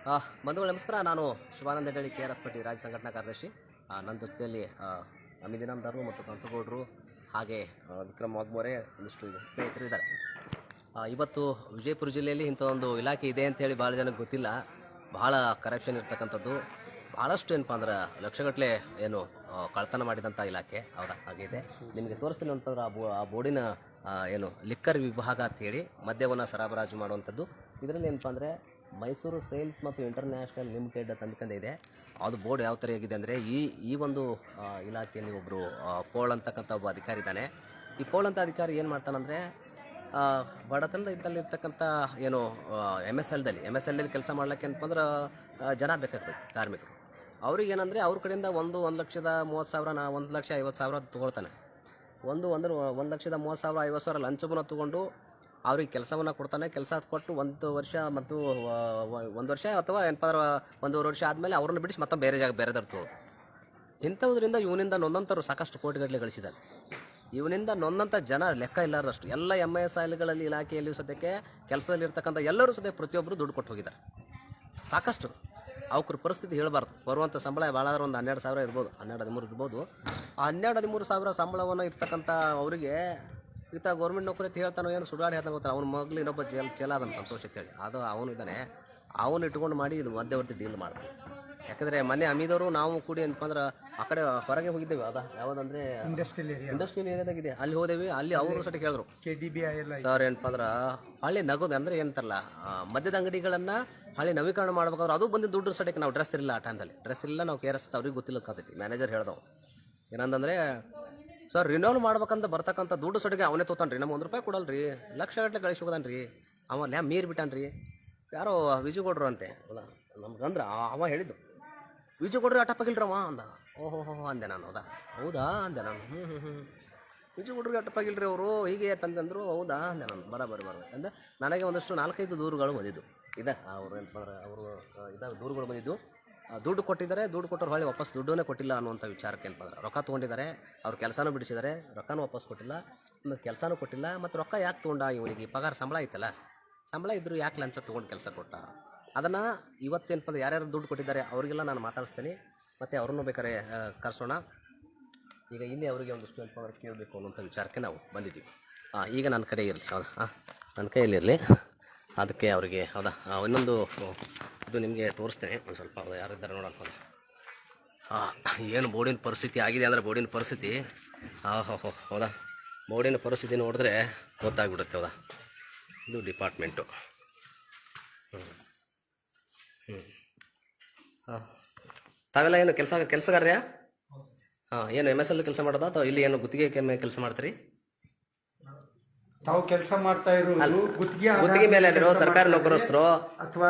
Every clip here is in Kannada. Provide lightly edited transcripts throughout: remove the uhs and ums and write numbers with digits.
ಬಂಧುಗಳು ನಮಸ್ಕಾರ. ನಾನು ಶಿವಾನಂದ ಹೇಳಿ KRS ಪಟ್ಟಿ ರಾಜ್ಯ ಸಂಘಟನಾ ಕಾರ್ಯದರ್ಶಿ. ನನ್ನ ಜೊತೆಯಲ್ಲಿ ಅಮಿತ್ ಇನಾಮದಾರರು ಮತ್ತು ಕಂತಗೌಡರು ಹಾಗೆ ವಿಕ್ರಮ್ ವಾಗ್ಮೋರೆ ಒಂದಿಷ್ಟು ಸ್ನೇಹಿತರು ಇದ್ದಾರೆ. ಇವತ್ತು ವಿಜಯಪುರ ಜಿಲ್ಲೆಯಲ್ಲಿ ಇಂಥ ಒಂದು ಇಲಾಖೆ ಇದೆ ಅಂತೇಳಿ ಭಾಳ ಜನಕ್ಕೆ ಗೊತ್ತಿಲ್ಲ. ಭಾಳ ಕರಪ್ಷನ್ ಇರ್ತಕ್ಕಂಥದ್ದು, ಭಾಳಷ್ಟು ಏನಪ್ಪ ಅಂದ್ರೆ ಲಕ್ಷಗಟ್ಟಲೆ ಏನು ಕಳ್ತನ ಮಾಡಿದಂಥ ಇಲಾಖೆ. ಹೌದಾ, ಹಾಗಿದೆ. ನಿಮಗೆ ತೋರಿಸ್ತೀನಿ ಅಂತಂದ್ರೆ ಆ ಬೋರ್ಡಿನ ಏನು ಲಿಕ್ಕರ್ ವಿಭಾಗ ಅಂತೇಳಿ ಮದ್ಯವನ್ನು ಸರಬರಾಜು ಮಾಡುವಂಥದ್ದು. ಇದರಲ್ಲಿ ಏನಪ್ಪ ಅಂದರೆ ಮೈಸೂರು ಸೇಲ್ಸ್ ಮತ್ತು ಇಂಟರ್ನ್ಯಾಷನಲ್ ಲಿಮಿಟೆಡ್ ತಂದುಕೊಂಡಿದೆ. ಅದು ಬೋರ್ಡ್ ಯಾವ ಥರ ಆಗಿದೆ ಅಂದರೆ ಈ ಒಂದು ಇಲಾಖೆಯಲ್ಲಿ ಒಬ್ಬರು ಪೋಳ್ ಅಂತಕ್ಕಂಥ ಒಬ್ಬ ಅಧಿಕಾರಿ ಇದ್ದಾನೆ. ಈ ಪೋಳ್ ಅಂತ ಅಧಿಕಾರಿ ಏನು ಮಾಡ್ತಾನಂದರೆ ಬಡತನದ ಇದ್ದಲ್ಲಿರ್ತಕ್ಕಂಥ ಏನು ಎಮ್ ಎಸ್ ಎಲ್ದಲ್ಲಿ ಕೆಲಸ ಮಾಡ್ಲಿಕ್ಕೆ ಅಂತಂದ್ರೆ ಜನ ಬೇಕಾಗ್ತೈತಿ, ಕಾರ್ಮಿಕರು. ಅವ್ರಿಗೆ ಏನಂದರೆ ಅವ್ರ ಕಡೆಯಿಂದ 1,30,30,000 1,50,000 ತೊಗೊಳ್ತಾನೆ. 1,30,30,000 50,000 ಲಂಚವನ್ನು ತೊಗೊಂಡು ಅವ್ರಿಗೆ ಕೆಲಸವನ್ನು ಕೊಡ್ತಾನೆ. ಕೆಲಸ ಕೊಟ್ಟು 1 ವರ್ಷ ಮತ್ತು 1 ವರ್ಷ ಅಥವಾ ಏನಪ್ಪ 1.5 ವರ್ಷ ಆದಮೇಲೆ ಅವ್ರನ್ನ ಬಿಡಿಸಿ ಮತ್ತೆ ಬೇರೆದವ್ರು ತೊಗೊಳ್ಳೋದು. ಇಂಥದ್ರಿಂದ ಇವನಿಂದ ನೊಂದಂಥವ್ರು ಸಾಕಷ್ಟು ಕೋಟಿಗಟ್ಟಲೆ ಗಳಿಸಿದ್ದಾರೆ. ಇವನಿಂದ ನೊಂದಂಥ ಜನ ಲೆಕ್ಕ ಇಲ್ಲಾರ್ದಷ್ಟು. ಎಲ್ಲ MISLಗಳಲ್ಲಿ ಇಲಾಖೆಯಲ್ಲಿ ಸದ್ಯಕ್ಕೆ ಕೆಲಸದಲ್ಲಿರ್ತಕ್ಕಂಥ ಎಲ್ಲರೂ ಸದ್ಯ ಪ್ರತಿಯೊಬ್ಬರು ದುಡ್ಡು ಕೊಟ್ಟು ಹೋಗಿದ್ದಾರೆ. ಸಾಕಷ್ಟು ಅವ್ರ ಪರಿಸ್ಥಿತಿ ಹೇಳಬಾರ್ದು. ಬರುವಂಥ ಸಂಬಳ ಭಾಳ ಆದ್ರೆ ಒಂದು 12,000 ಇರ್ಬೋದು, 12-13 ಇರ್ಬೋದು. ಆ 12-13,000 ಸಂಬಳವನ್ನು ಇರ್ತಕ್ಕಂಥ ಅವರಿಗೆ ಈತ ಗೌರ್ಮೆಂಟ್ ನೌಕರಿ ಅಂತ ಹೇಳ್ತಾನೋ ಏನು ಸುಡಾಡಿ ಹೇಳ್ತಾನೆ ಗೊತ್ತಾನೆ. ಅವ್ನ ಮಗ್ಳು ಇನ್ನೊಬ್ಬ ಚೇಲ ಅದನ್ನು ಸಂತೋಷ ಅಂತೇಳಿ ಅದು ಅವನು ಇದ್ದಾನೆ. ಅವನು ಇಟ್ಕೊಂಡು ಮಾಡಿ ಇದು ಮಧ್ಯವರ್ತಿ ಡೀಲ್ ಮಾಡ್ತಾನೆ. ಯಾಕಂದರೆ ಮೊನ್ನೆ ಅಮಿದವರು ನಾವು ಕೂಡಿ ಏನಪ್ಪ ಅಂದ್ರೆ ಆ ಕಡೆ ಹೊರಗೆ ಹೋಗಿದ್ದೇವೆ. ಯಾವುದಂದ್ರೆ ಇಂಡಸ್ಟ್ರಿಯಲ್ ಏರಿಯಾದಾಗಿದೆ. ಅಲ್ಲಿ ಹೋದೇವಿ. ಅಲ್ಲಿ ಅವರು ಸಹ ಕೇಳಿದ್ರು ಸರ್ ಏನಪ್ಪ ಅಂದ್ರೆ ಹಳ್ಳಿ ನಗೋದು ಅಂದರೆ ಏನಂತಾರಲ್ಲ ಮದ್ಯದ ಅಂಗಡಿಗಳನ್ನು ಹಳ್ಳಿ ನವೀಕರಣ ಮಾಡ್ಬೇಕಾದ್ರೆ ಅದು ಬಂದು ದುಡ್ಡು ಸಟಕ್ಕೆ ನಾವು ಡ್ರೆಸ್ ಇರಲಿಲ್ಲ. ಆ ಟೈಮ್ದಲ್ಲಿ ಡ್ರೆಸ್ ಇಲ್ಲ. ನಾವು KRS ಅವ್ರಿಗೆ ಗೊತ್ತಿಲ್ಲ ಕಾತೈತಿ. ಮ್ಯಾನೇಜರ್ ಹೇಳ್ದವು ಏನಂದ್ರೆ ಸರ್ ರಿನೋಲ್ ಮಾಡ್ಬೇಕಂತ ಬರ್ತಕ್ಕಂಥ ದುಡ್ಡು ಸೊಡಿಗೆ ಅವನೇ ತೊತಾನ್ರಿ. ನಮ್ಗೆ ₹1 ಕೊಡಲ್ರಿ, ಲಕ್ಷಗಟ್ಟಲೆ ಗಳಿಸಿ ಹೋಗದಾನ್ರಿ. ಅವ ಮೀರ್ ಬಿಟ್ಟಾನ್ರಿ. ಯಾರೋ ವಿಜಯಗೌಡರು ಅಂತೆ ನಮ್ಗಂದ್ರೆ ಅವ ಹೇಳಿದ್ದು ವಿಜಯಗೌಡ್ರು ಅಟಪ್ಪಾಗಿಲ್ರವ ಅಂದ. ಓಹೋ ಅಂದೆ ನಾನು. ಹೌದಾ ಅಂದೆ ನಾನು. ವಿಜಯಗೌಡ್ರಿಗೆ ಅಟಪ್ಪಾಗಿಲ್ರಿ ಅವರು ಹೀಗೆ ತಂದಂದರು. ಹೌದಾ ಅಂದೆ ನಾನು. ಬರೋಬ್ಬರಿ ಅಂದ್ರೆ ನನಗೆ ಒಂದಷ್ಟು 4-5 ದೂರುಗಳು ಬಂದಿದ್ದು ಇದೆ. ಅವ್ರು ಏನಪ್ಪ ಅಂದ್ರೆ ಅವರು ದೂರುಗಳು ಬಂದಿದ್ದು. ದುಡ್ಡು ಕೊಟ್ಟಿದ್ದಾರೆ, ದುಡ್ಡು ಕೊಟ್ಟರು ಹೊಳ್ಳಿ ವಾಪಸ್ ದುಡ್ಡನ್ನೇ ಕೊಟ್ಟಿಲ್ಲ ಅನ್ನುವಂಥ ವಿಚಾರಕ್ಕೆ ಏನಪ್ಪ ಅಂದ್ರೆ ರೊಕ್ಕ ತೊಗೊಂಡಿದ್ದಾರೆ. ಅವ್ರ ಕೆಲಸನೂ ಬಿಡಿಸಿದ್ದಾರೆ, ರೊಕ್ಕನೂ ವಾಪಸ್ ಕೊಟ್ಟಿಲ್ಲ, ಮತ್ತು ಕೆಲಸನೂ ಕೊಟ್ಟಿಲ್ಲ. ಮತ್ತು ರೊಕ್ಕ ಯಾಕೆ ತೊಗೊಂಡ? ಇವನಿಗೆ ಪಗಾರ ಸಂಬಳ ಐತಲ್ಲ, ಸಂಬಳ ಇದ್ದರೂ ಯಾಕೆ ಲಂಚ ತೊಗೊಂಡು ಕೆಲಸ ಕೊಟ್ಟ? ಅದನ್ನು ಇವತ್ತೇನಪ್ಪ ಅಂದ್ರೆ ಯಾರ್ಯಾರು ದುಡ್ಡು ಕೊಟ್ಟಿದ್ದಾರೆ ಅವರಿಗೆಲ್ಲ ನಾನು ಮಾತಾಡಿಸ್ತೀನಿ. ಮತ್ತು ಅವ್ರನ್ನೂ ಬೇಕಾದ್ರೆ ಕರೆಸೋಣ. ಈಗ ಇಲ್ಲಿ ಅವರಿಗೆ ಒಂದಿಷ್ಟು ಏನಪ್ಪ ಅಂದ್ರೆ ಕೇಳಬೇಕು ಅನ್ನೋಂಥ ವಿಚಾರಕ್ಕೆ ನಾವು ಬಂದಿದ್ದೀವಿ. ಈಗ ನನ್ನ ಕಡೆ ಇರಲಿ. ಹೌದಾ, ನನ್ನ ಕೈಯಲ್ಲಿರಲಿ. ಅದಕ್ಕೆ ಅವರಿಗೆ ಹೌದಾ ಇನ್ನೊಂದು ಇದು ನಿಮಗೆ ತೋರಿಸ್ತೇನೆ ಒಂದು ಸ್ವಲ್ಪ. ಯಾರಿದ್ದಾರೆ ನೋಡೋಣ. ಏನು ಬೋರ್ಡಿನ ಪರಿಸ್ಥಿತಿ ಆಗಿದೆ ಅಂದರೆ ಬೋರ್ಡಿನ ಪರಿಸ್ಥಿತಿ ಹೌದಾ, ಬೋರ್ಡಿನ ಪರಿಸ್ಥಿತಿ ನೋಡಿದ್ರೆ ಗೊತ್ತಾಗ್ಬಿಡುತ್ತೆ. ಹೌದಾ, ಇದು ಡಿಪಾರ್ಟ್ಮೆಂಟು. ತಾವೆಲ್ಲ ಏನು ಕೆಲಸಗಾರ್ಯ? ಏನು MSL ಕೆಲಸ ಮಾಡೋದಾ ಅಥವಾ ಇಲ್ಲಿ ಏನು ಗುತ್ತಿಗೆ ಕೆಲಸ ಮಾಡ್ತೀರಿ? ತಾವು ಕೆಲಸ ಮಾಡ್ತಾ ಇರೋದು ಗುತ್ತಿಗೆ ಮೇಲೆ ಅದಿರೋ ಸರ್ಕಾರಿ ನೌಕರಸ್ಥರು ಅಥವಾ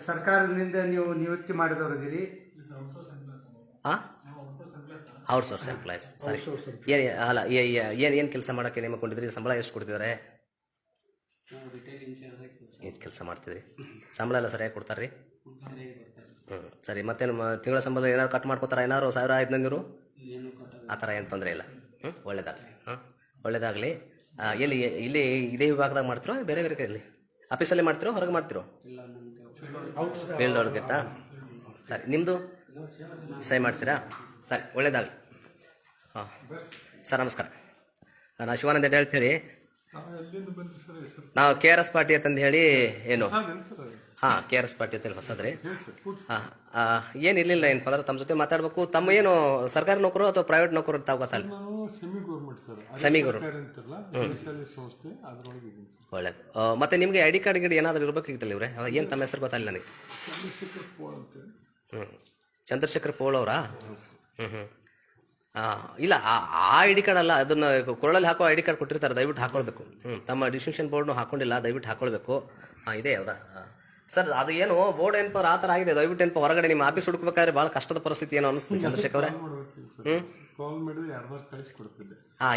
ಸರ್ಕಾರದಿಂದ ನೀವು ನಿಯುಕ್ತಿ ಮಾಡಿದವರಿದ್ದೀರಿ? Outsource employees. ಸರಿ, ಅಲ್ಲ ಏನು ಕೆಲಸ ಮಾಡೋಕ್ಕೆ ನೇಮಕೊಂಡಿದ್ರಿ? ಸಂಬಳ ಎಷ್ಟು ಕೊಡ್ತಿದ್ದಾರೆ? ಏನು ಕೆಲಸ ಮಾಡ್ತಿದ್ರಿ? ಸಂಬಳ ಎಲ್ಲ ಸರಿಯಾಗಿ ಕೊಡ್ತಾರ್ರಿ? ಸರಿ. ಮತ್ತೇನು ತಿಂಗಳ ಸಂಬಳ ಏನಾದ್ರು ಕಟ್ ಮಾಡ್ಕೋತಾರ? ಏನಾದ್ರು 1,500 ಆ ಥರ ಏನು ತೊಂದರೆ ಇಲ್ಲ. ಒಳ್ಳೇದಾಗಲಿ. ಒಳ್ಳೇದಾಗಲಿ. ಇಲ್ಲಿ ಇದೇ ವಿಭಾಗದಾಗ ಮಾಡ್ತಿರೋ ಬೇರೆ ಬೇರೆ ಕೈಯಲ್ಲಿ ಆಫೀಸಲ್ಲೇ ಮಾಡ್ತಿರೋ ಹೊರಗೆ ಮಾಡ್ತಿರೋ? ಫೀಲ್ಡ್ ಒಳಗೆತ್ತಾ? ಸರಿ. ನಿಮ್ಮದು ಸಹಿ ಮಾಡ್ತೀರಾ? ಸರಿ, ಒಳ್ಳೇದಾಗಲಿ. ಸರ್ ನಮಸ್ಕಾರ. ನಾನು ಶಿವಾನಂದ ಹೇಳ್ತೇಳಿ. ನಾವು KRS ಪಾರ್ಟಿ ಅಂತಂದು ಹೇಳಿ ಏನು KRS ಪಾರ್ಟಿ ಅಂತೇಳಿ ಹೊಸದ್ರಿ. ಏನಿರಲಿಲ್ಲ. ಏನಪ್ಪ ಅಂದ್ರೆ ತಮ್ಮ ಜೊತೆ ಮಾತಾಡ್ಬೇಕು. ತಮ್ಮ ಏನು ಸರ್ಕಾರಿ ನೌಕರು ಅಥವಾ ಪ್ರೈವೇಟ್ ನೌಕರು ತಾವು ಗೊತ್ತಲ್ಲ? Semi government. ಒಳ್ಳೇದು. ಮತ್ತೆ ನಿಮ್ಗೆ ID ಕಾರ್ಡ್ ಏನಾದ್ರು ಇರ್ಬೇಕಾಗಿತ್ತಲ್ಲ ಇವ್ರೆ? ಏನು ತಮ್ಮ ಹೆಸರು ಗೊತ್ತಾಗಿಲ್ಲ ನನಗೆ. ಚಂದ್ರಶೇಖರ್ ಪೋಳ್ ಅವರಾ? ಇಲ್ಲ, ಆ ID ಕಾರ್ಡ್ ಅಲ್ಲ, ಅದನ್ನು ಕೊರಳಲ್ಲಿ ಹಾಕೋ ID ಕಾರ್ಡ್ ಕೊಟ್ಟಿರ್ತಾರೆ. ದಯವಿಟ್ಟು ಹಾಕೊಳ್ಬೇಕು. ತಮ್ಮ ಡಿಸ್ಟ್ರಿಬ್ಯೂಷನ್ ಬೋರ್ಡ್ನು ಹಾಕೊಂಡಿಲ್ಲ, ದಯವಿಟ್ಟು ಹಾಕೊಳ್ಬೇಕು. ಇದೆ. ಹೌದಾ ಸರ್? ಅದು ಏನು ಬೋರ್ಡ್ ಏನಪ್ಪ ಆ ಥರ ಆಗಿದೆ. ದಯವಿಟ್ಟು ಏನಪ್ಪ ಹೊರಗಡೆ ನಿಮ್ಮ ಆಫೀಸ್ ಹುಡುಕ್ಬೇಕಾದ್ರೆ ಭಾಳ ಕಷ್ಟದ ಪರಿಸ್ಥಿತಿ ಏನೋ ಅನಿಸ್ತು ಚಂದ್ರಶೇಖರ್ ಅವರೇ.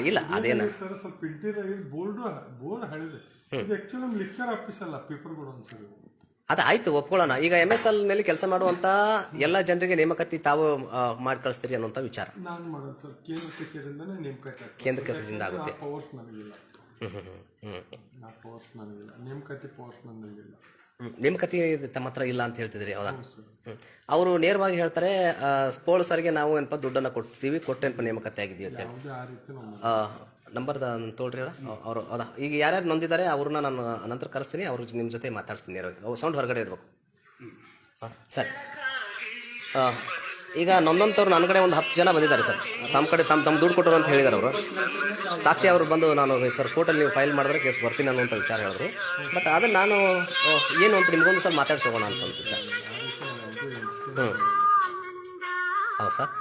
ಇಲ್ಲ ಅದೇನು ಅದು ಆಯ್ತು, ಒಪ್ಕೊಳ್ಳೋಣ. ಈಗ MSL ಮೇಲೆ ಕೆಲಸ ಮಾಡುವಂತ ಎಲ್ಲ ಜನರಿಗೆ ನೇಮಕಾತಿ ತಾವು ಮಾಡಿ ಕಳಿಸ್ತೀರಿ ಅನ್ನೋಂಥ ವಿಚಾರ ಕೇಂದ್ರ ಕಚೇರಿಯಿಂದ ಆಗುತ್ತೆ. ನೇಮಕಾತಿ ತಮ್ಮ ಹತ್ರ ಇಲ್ಲ ಅಂತ ಹೇಳ್ತಿದ್ರಿ, ಹೌದಾ? ಅವರು ನೇರವಾಗಿ ಹೇಳ್ತಾರೆ, ಸ್ಪೋರ್ಟ್ ಸರ್ಗೆ ನಾವು ಏನಪ್ಪ ದುಡ್ಡನ್ನು ಕೊಡ್ತೀವಿ, ಕೊಟ್ಟೇನಪ್ಪ ನೇಮಕಾತಿ ಆಗಿದ್ದೀವಿ ಅಂತ ಹೇಳಿ. ನಂಬರ್ ತೋಳ್ರಿ ಹೇಳ ಅವರು, ಹೌದಾ? ಈಗ ಯಾರ್ಯಾರು ನೊಂದಿದ್ದಾರೆ ಅವ್ರನ್ನ ನಾನು ನಂತರ ಕರೆಸ್ತೀನಿ, ಅವ್ರ ನಿಮ್ಮ ಜೊತೆ ಮಾತಾಡ್ತೀನಿ ನೇರವಾಗಿ. ಅವು ಸೌಂಡ್ ಹೊರಗಡೆ ಇರಬೇಕು. ಹಾಂ ಸರಿ. ಈಗ ನೊಂದಂಥವ್ರು ನನ್ನ ಕಡೆ ಒಂದು 10 ಜನ ಬಂದಿದ್ದಾರೆ ಸರ್. ತಮ್ಮ ಕಡೆ ತಮ್ಮ ದುಡ್ಡು ಕೊಟ್ಟರು ಅಂತ ಹೇಳಿದ್ದಾರೆ ಅವರು. ಸಾಕ್ಷಿ ಅವರು ಬಂದು ನಾನು ಸರ್ ಕೋರ್ಟಲ್ಲಿ ನೀವು ಫೈಲ್ ಮಾಡಿದ್ರೆ ಕೇಸ್ ಬರ್ತೀನಿ ಅನ್ನುವಂಥ ವಿಚಾರ ಹೇಳಿದ್ರು. ಬಟ್ ಅದನ್ನು ನಾನು ಏನು ಅಂತ ನಿಮ್ಗೊಂದು ಸಲ ಮಾತಾಡ್ಸೋಣ ಅಂತ ಒಂದು ವಿಚಾರ. ಹೌದು ಸರ್,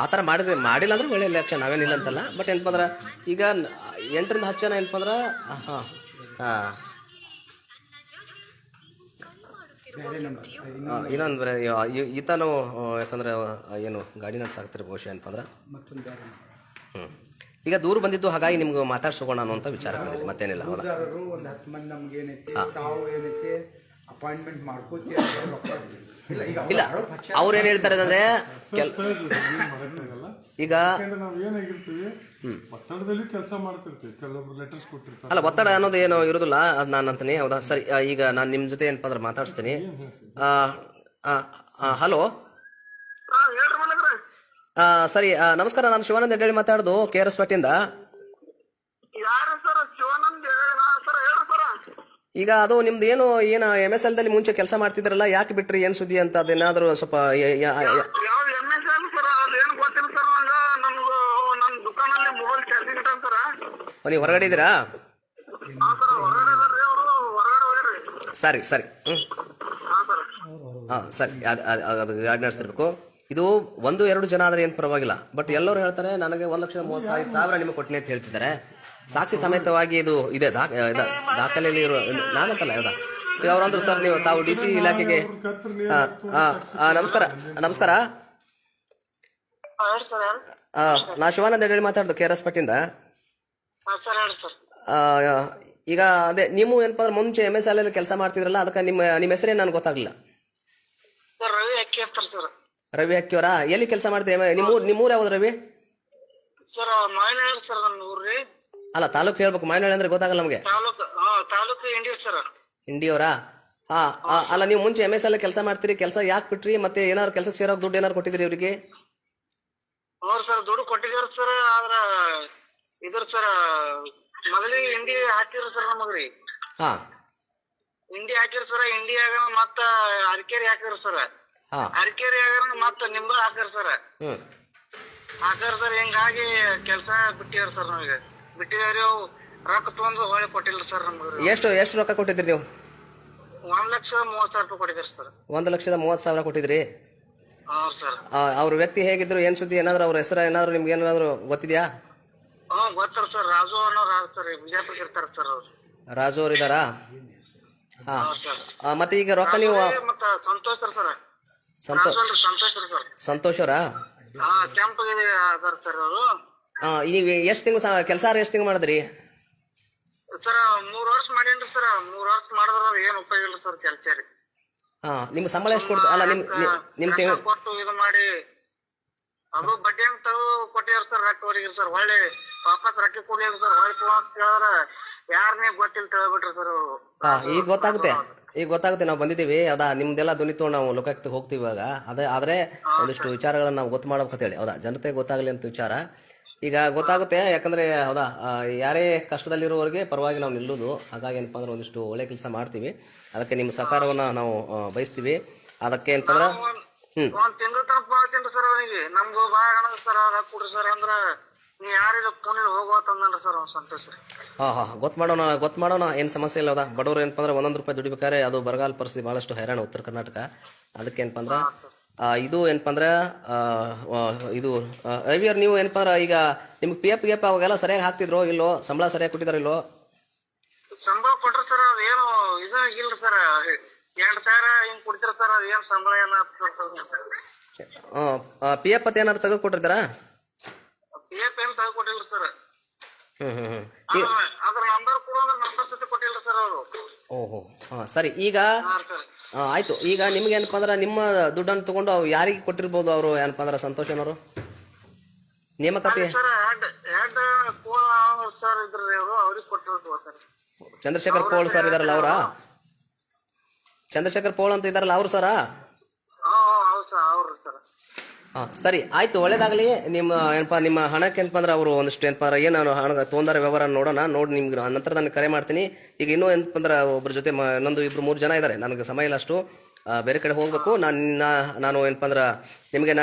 ಆ ಥರ ಮಾಡಿಲ್ಲ ಅಂದ್ರೆ ಒಳ್ಳೆ ಎಲೆಕ್ಷನ್ ನಾವೇನಿಲ್ಲ ಅಂತಲ್ಲ. ಬಟ್ ಏನಪ್ಪ ಅಂದ್ರೆ ಈಗ 8ರಿಂದ 10 ಜನ ಏನಪ್ಪ ಅಂದ್ರೆ ಇನ್ನೊಂದ್ರೆ ಈತನು ಯಾಕಂದ್ರೆ ಏನು ಗಾಡಿ ನಡೆಸಾಕ್ತಿರ ಬಹುಶಃ ಏನಪ್ಪ ಅಂದ್ರೆ ಈಗ ದೂರ ಬಂದಿದ್ದು, ಹಾಗಾಗಿ ನಿಮ್ಗೆ ಮಾತಾಡ್ಸೋಣ ಅನ್ನೋಂಥ ವಿಚಾರ ಬಂದಿದೆ, ಮತ್ತೇನಿಲ್ಲ. ಒಂದು 10 ಮಂದಿ ನಮ್ಗೆ ಏನೈತಿ, ತಾವು ಏನೈತಿ ಅಪಾಯಿಂಟ್ಮೆಂಟ್ ಮಾಡ್ಕೋತೀವಿ. ಇಲ್ಲ, ಅವ್ರು ಏನು ಹೇಳ್ತಾರೆ ಅಂದ್ರೆ ಈಗ ಒತ್ತಡದಲ್ಲಿ ಕೆಲಸ ಮಾಡ್ತಿರ್ತೀವಿ, ಕೆಲವೊಬ್ರು ಲೆಟರ್ಸ್ ಕೊಟ್ಟಿರ್ತಾರೆ. ಅಲ್ಲ, ಒತ್ತಡ ಅನ್ನೋದು ಏನು ಇರೋದಿಲ್ಲ, ಅದು ನಾನು ಅಂತೀನಿ, ಹೌದಾ? ಸರಿ, ಈಗ ನಾನು ನಿಮ್ಮ ಜೊತೆ ಏನಪ್ಪ ಅಂದ್ರೆ ಮಾತಾಡಿಸ್ತೀನಿ. ಹಲೋ ಸರಿ, ನಮಸ್ಕಾರ. ನಾನು ಶಿವಾನಂದ್ ಹೆಡ್ಡಳ್ಳಿ ಮಾತಾಡೋದು, KRS ಪೇಟೆಯಿಂದ. ಈಗ ಅದು ನಿಮ್ದು ಏನು MSL ದಲ್ಲಿ ಮುಂಚೆ ಕೆಲಸ ಮಾಡ್ತಿದ್ರಲ್ಲ, ಯಾಕೆ ಬಿಟ್ರಿ, ಏನ್ ಸುದ್ದಿ ಅಂತ ಅದೇನಾದ್ರು ಸ್ವಲ್ಪ ನೀವು ಹೊರಗಡೆ ಇದ್ದೀರಾ? ಸರಿ ಸರಿ, ಹಾಂ ಸರಿ, ಅದು ಗಾಡಿ ನಡೆಸ್ತಿರ್ಬೇಕು. ಇದು 1-2 ಜನ ಆದರೆ ಏನು ಪರವಾಗಿಲ್ಲ. ಬಟ್ ಎಲ್ಲರೂ ಹೇಳ್ತಾರೆ ನನಗೆ 1,30,000 ನಿಮಗೆ ಕೊಟ್ಟಿನಿ ಅಂತ ಹೇಳ್ತಿದ್ದಾರೆ. ಸಾಕ್ಷಿ ಸಮೇತವಾಗಿ ಇದು ಇದೆ, ದಾಖಲೆಯಲ್ಲಿ ಇರೋ ನಾನಂತಲ್ಲ, ಹೌದಾ? ಅವ್ರಂದ್ರು ಸರ್ ನೀವು ತಾವು DC ಇಲಾಖೆಗೆ. ನಮಸ್ಕಾರ ನಮಸ್ಕಾರ, ನಾ ಶಿವಾನಂದ್ ಹೆಡ್ಡಳ್ಳಿ ಮಾತಾಡೋದು, KRS ಪೇಟೆಯಿಂದ. ಈಗ ಅದೇ ನೀವು ಏನಪ್ಪ ಅಂದ್ರೆ ಮುಂಚೆ MSL ಅಲ್ಲಿ ಕೆಲಸ ಮಾಡ್ತಿದ್ರಲ್ಲ, ಅದಕ್ಕೆ ನಿಮ್ಮ ಹೆಸರೇನು ನನಗೆ ಗೊತ್ತಾಗ್ಲಿಲ್ಲ. ರವಿ ಹಕ್ಕಿಯವರಾ? ಎಲ್ಲಿ ಕೆಲಸ ಮಾಡ್ತೀರಿ? ನಿಮ್ಮೂರು ಯಾವ್ದು ರವಿ? ಅಲ್ಲ, ತಾಲೂಕು ಹೇಳ್ಬೇಕು, ಮಾಯನಹಳ್ಳಿ ಅಂದ್ರೆ ಗೊತ್ತಾಗಲ್ಲ ನಮಗೆ. ಇಂಡಿಯವರಾ? ಅಲ್ಲ, ನೀವು ಮುಂಚೆ MSL ಕೆಲಸ ಮಾಡ್ತೀರಿ, ಕೆಲಸ ಯಾಕೆ ಬಿಟ್ರಿ? ಮತ್ತೆ ಏನಾದ್ರು ಕೆಲಸಕ್ಕೆ ಸೇರೋಕೆ ದುಡ್ಡು ಏನಾರು ಕೊಟ್ಟಿದ್ರಿ ಇವರಿಗೆ? ಸರ್ ದುಡ್ಡು ಕೊಟ್ಟಿದ್ದಾರೆ ಸರ್. ಆದ್ರ ಇದ್ರ ಸರ್ ಮೊದಲಿಗೆ ಇಂಡಿ ಹಾಕಿದ್ರು ಸರ್ ನಮಗ್ರಿ. ಇಂಡಿ ಹಾಕಿರ್ ಸರ್, ಇಂಡಿಯಾಗ ಮತ್ತ ಅರಕೇರಿ ಹಾಕಿದ್ರು ಸರ್. ಅರಕೇರಿ ಮತ್ತ ನಿಂಬ ಹಾಕರ್ ಸರ್. ಹಾಕರ್ ಸರ್, ಹಿಂಗಾಗಿ ಕೆಲ್ಸ ಬಿಟ್ಟಿದಾರ ಸರ್. ನಮಗೆ ಬಿಟ್ಟಿದಾರಿ, ರೊಕ್ಕ ತಗೊಂಡು ಹೊಳೆ ಕೊಟ್ಟಿಲ್ಲ ಸರ್ ನಮ್ಗೆ. ಎಷ್ಟು ರೊಕ್ಕ ಕೊಟ್ಟಿದ್ರಿ ನೀವು? 1,30,000 ರೂಪಾಯಿ ಕೊಟ್ಟಿದ್ದಾರೆ ಸರ್. 1,30,000 ಕೊಟ್ಟಿದ್ರಿ? ಹೌದು ಸರ್. ಅವ್ರ ವ್ಯಕ್ತಿ ಹೇಗಿದ್ರು, ಏನ್ ಸುದ್ದಿ, ಏನಾದ್ರು ಅವ್ರ ಹೆಸರು ಏನಾದ್ರು ನಿಮ್ಗೆ ಏನಾದ್ರು ಗೊತ್ತಿದ್ಯಾ? ಗೊತ್ತಾರ ಸರ್. ರಾಜು ಅನ್ನೋರು ಸರ್, ಬಿಜಾಪುರ ಇರ್ತಾರ ಸರ್ ಅವ್ರು. ರಾಜು ಅವ್ರು ಇದಾರಾ? ಮತ್ತೆ ಈಗ ರೊಕ್ಕ ನೀವು ಸಂತೋಷ್ ಸರ್. ಸಂತೋಷ್ ಅವರಾ? ಕ್ಯಾಂಪ್ ಅದಾರ ಸರ್ ಅವರು. ನೀವು ಎಷ್ಟು ತಿಂಗಳು ಕೆಲಸ ಎಷ್ಟು ತಿಂಗಳು ಮಾಡಿದ್ರಿ ಸರ್? 3 ವರ್ಷ ಮಾಡೇನ್ರಿ ಸರ್. 3 ವರ್ಷ ಮಾಡಿದ್ರ ಏನ್ ಉಪಯೋಗ ಇಲ್ಲ ಸರ್ ಕೆಲಸ ರೀ. ನಿಮ್ ಸಂಬಳ ಎಷ್ಟು ಕೊಡ್ತ? ಅಲ್ಲ, ನಿಮ್ ಕೊಟ್ಟು ಇದು ಮಾಡಿ ಅದು ಬಡ್ಡಿ ಅಂತ ಕೊಟ್ಟಿದಾರ ಸರ್. ರೊಕ್ಕ ಹೊರಗಿರಿ ಸರ್, ಹೊಳ್ಳಿ ವಾಪಸ್ ರೊಕ್ಕ ಕೊಡ್ಲಿಲ್ಲ ಸರ್. ಹೊಳ್ಳಿ ಅಂತ ಕೇಳಿದ್ರ ಯಾರನ್ನೇ ಗೊತ್ತಿಲ್ಲ ತಗೊಬಿಟ್ರಿ ಸರ್ ಅವರು. ಈಗ ಗೊತ್ತಾಗುತ್ತೆ, ನಾವು ಬಂದಿದ್ದೀವಿ. ಅದಾ ನಿಮ್ದೆಲ್ಲ ಧ್ವನಿ ತಗೊಂಡು ನಾವು ಲೋಕಾಯುಕ್ತಕ್ಕೆ ಹೋಗ್ತೀವಿ ಇವಾಗ. ಆದ್ರೆ ಒಂದಿಷ್ಟು ವಿಚಾರಗಳನ್ನ ನಾವು ಗೊತ್ತು ಮಾಡ್ಬೇಕಂತ ಹೇಳಿ, ಹೌದಾ? ಜನತೆ ಗೊತ್ತಾಗ್ಲಿ ಅಂತ ವಿಚಾರ ಈಗ ಗೊತ್ತಾಗುತ್ತೆ. ಯಾಕಂದ್ರೆ ಹೌದಾ, ಯಾರೇ ಕಷ್ಟದಲ್ಲಿರೋರಿಗೆ ಪರವಾಗಿ ನಾವು ನಿಲ್ಲೋದು. ಹಾಗಾಗಿ ಏನಪ್ಪ ಅಂದ್ರೆ ಒಂದಿಷ್ಟು ಒಳ್ಳೆ ಕೆಲಸ ಮಾಡ್ತೀವಿ. ಅದಕ್ಕೆ ನಿಮ್ಮ ಸಹಕಾರವನ್ನ ನಾವು ಬಯಸ್ತೀವಿ. ಅದಕ್ಕೆ ಏನಪ್ಪ ಅಂದ್ರೆ ಒಂದ್ ತಿಂಗಳ ತನಕ ಮಾಡ್ತೀನಿ ಸರ್. ಅವನಿಗೆ ನಮ್ಗೂ ಬಾಳ ಸರ್, ಕೊಡ್ರಿ ಸರ್ ಅಂದ್ರ ನೀ ಯಾರಿಗ ಫೋನಲ್ಲಿ ಹೋಗೋತಂದ್ರಿ ಸರ್. ಸಂತೋಷ. ಗೊತ್ತು ಮಾಡೋಣ, ಏನ್ ಸಮಸ್ಯೆ ಇಲ್ಲ. ಹೌದಾ? ಬಡವರು ಏನಪ್ಪ ಅಂದ್ರೆ 1 ರೂಪಾಯಿ ದುಡಿಬೇಕಾದ್ರೆ ಅದು ಬರಗಾಲ ಪರಿಸ್ಥಿತಿ ಬಹಳಷ್ಟು ಹೈರಾಣ ಉತ್ತರ ಕರ್ನಾಟಕ. ಅದಕ್ಕೆ ಏನಪ್ಪ ಅಂದ್ರೆ ಇದು ಏನಪ್ಪ ಅಂದ್ರೆ ಇದು ರವಿಯವ್ರು, ನೀವು ಏನಪ್ಪ ಅಂದ್ರೆ ಈಗ ನಿಮ್ಗೆ PF ಅವಾಗೆಲ್ಲ ಸರಿಯಾಗಿ ಹಾಕ್ತಿದ್ರು ಇಲ್ಲೋ? ಸಂಬಳ ಸರಿಯಾಗಿ ಕೊಟ್ಟಿದಾರ ಇಲ್ಲೋ? ಸಂಬಳ ಕೊಟ್ರ ಸರ್. ಅದೇನು ಇದು ಇಲ್ರಿ ಸರ್. 2,000 ಹಿಂಗ್ ಕೊಡ್ತೀರ ಸರ್. ಅದೇನ್ ಸಂಬಳ PF ಅಂತ ಏನಾದ್ರು ತೆಗೆದು ಕೊಟ್ಟಿರ್ತಾರ? PF ಏನ್ ತೆಗೆದುಕೊಟ್ಟಿಲ್ಲ ಸರ್. ಅದ್ರ ನಂಬರ್ ಕೊಡು ಅಂದ್ರೆ ನಂಬರ್ ಸತಿ ಕೊಟ್ಟಿಲ್ಲ ಸರ್ ಅವರು. ಓಹೋ, ಸರಿ. ಈಗ ಆಯ್ತು. ಈಗ ನಿಮ್ಗೆ ಏನಪ್ಪ ಅಂದ್ರೆ ನಿಮ್ಮ ದುಡ್ಡನ್ನು ತಗೊಂಡು ಯಾರಿಗೆ ಕೊಟ್ಟಿರ್ಬೋದು ಅವರು? ಏನಪ್ಪ ಅಂದ್ರೆ ಸಂತೋಷ್ ಅನ್ನೋರು ನೇಮಕಾತಿ ಸರ್ ಇದ್ರಿ ಅವರು, ಅವ್ರಿಗೆ ಕೊಟ್ಟಿರೋದು. ಚಂದ್ರಶೇಖರ್ ಕೋಳ್ ಸರ್ ಇದಾರಲ್ಲ ಅವರ? ಚಂದ್ರಶೇಖರ್ ಪೌಲ್ ಅಂತ ಇದ್ದಾರಲ್ಲ ಅವರು ಸರಾ? ಹೌದು ಸರ್ ಅವ್ರು ಸರ್. ಹಾಂ ಸರಿ ಆಯ್ತು, ಒಳ್ಳೇದಾಗಲಿ. ನಿಮ್ಮ ಏನಪ್ಪ ನಿಮ್ಮ ಹಣಕ್ಕೆ ಏನಪ್ಪ ಅಂದ್ರೆ ಅವರು ಒಂದಿಷ್ಟು ಏನಪ್ಪ ಅಂದ್ರೆ ಏನು ಹಣ ತೊಂದರೆ ವ್ಯವಹಾರ ನೋಡೋಣ, ನೋಡಿ ನಿಮ್ಗೆ ನಂತರ ನಾನು ಕರೆ ಮಾಡ್ತೀನಿ. ಈಗ ಇನ್ನೂ ಏನಪ್ಪ ಅಂದ್ರೆ ಒಬ್ಬರ ಜೊತೆ ಇನ್ನೊಂದು 2-3 ಜನ ಇದ್ದಾರೆ, ನನಗೆ ಸಮಯ ಇಲ್ಲ ಅಷ್ಟು, ಬೇರೆ ಕಡೆ ಹೋಗಬೇಕು. ನಾನು ಏನಪ್ಪ ಅಂದ್ರೆ ನಿಮಗೆ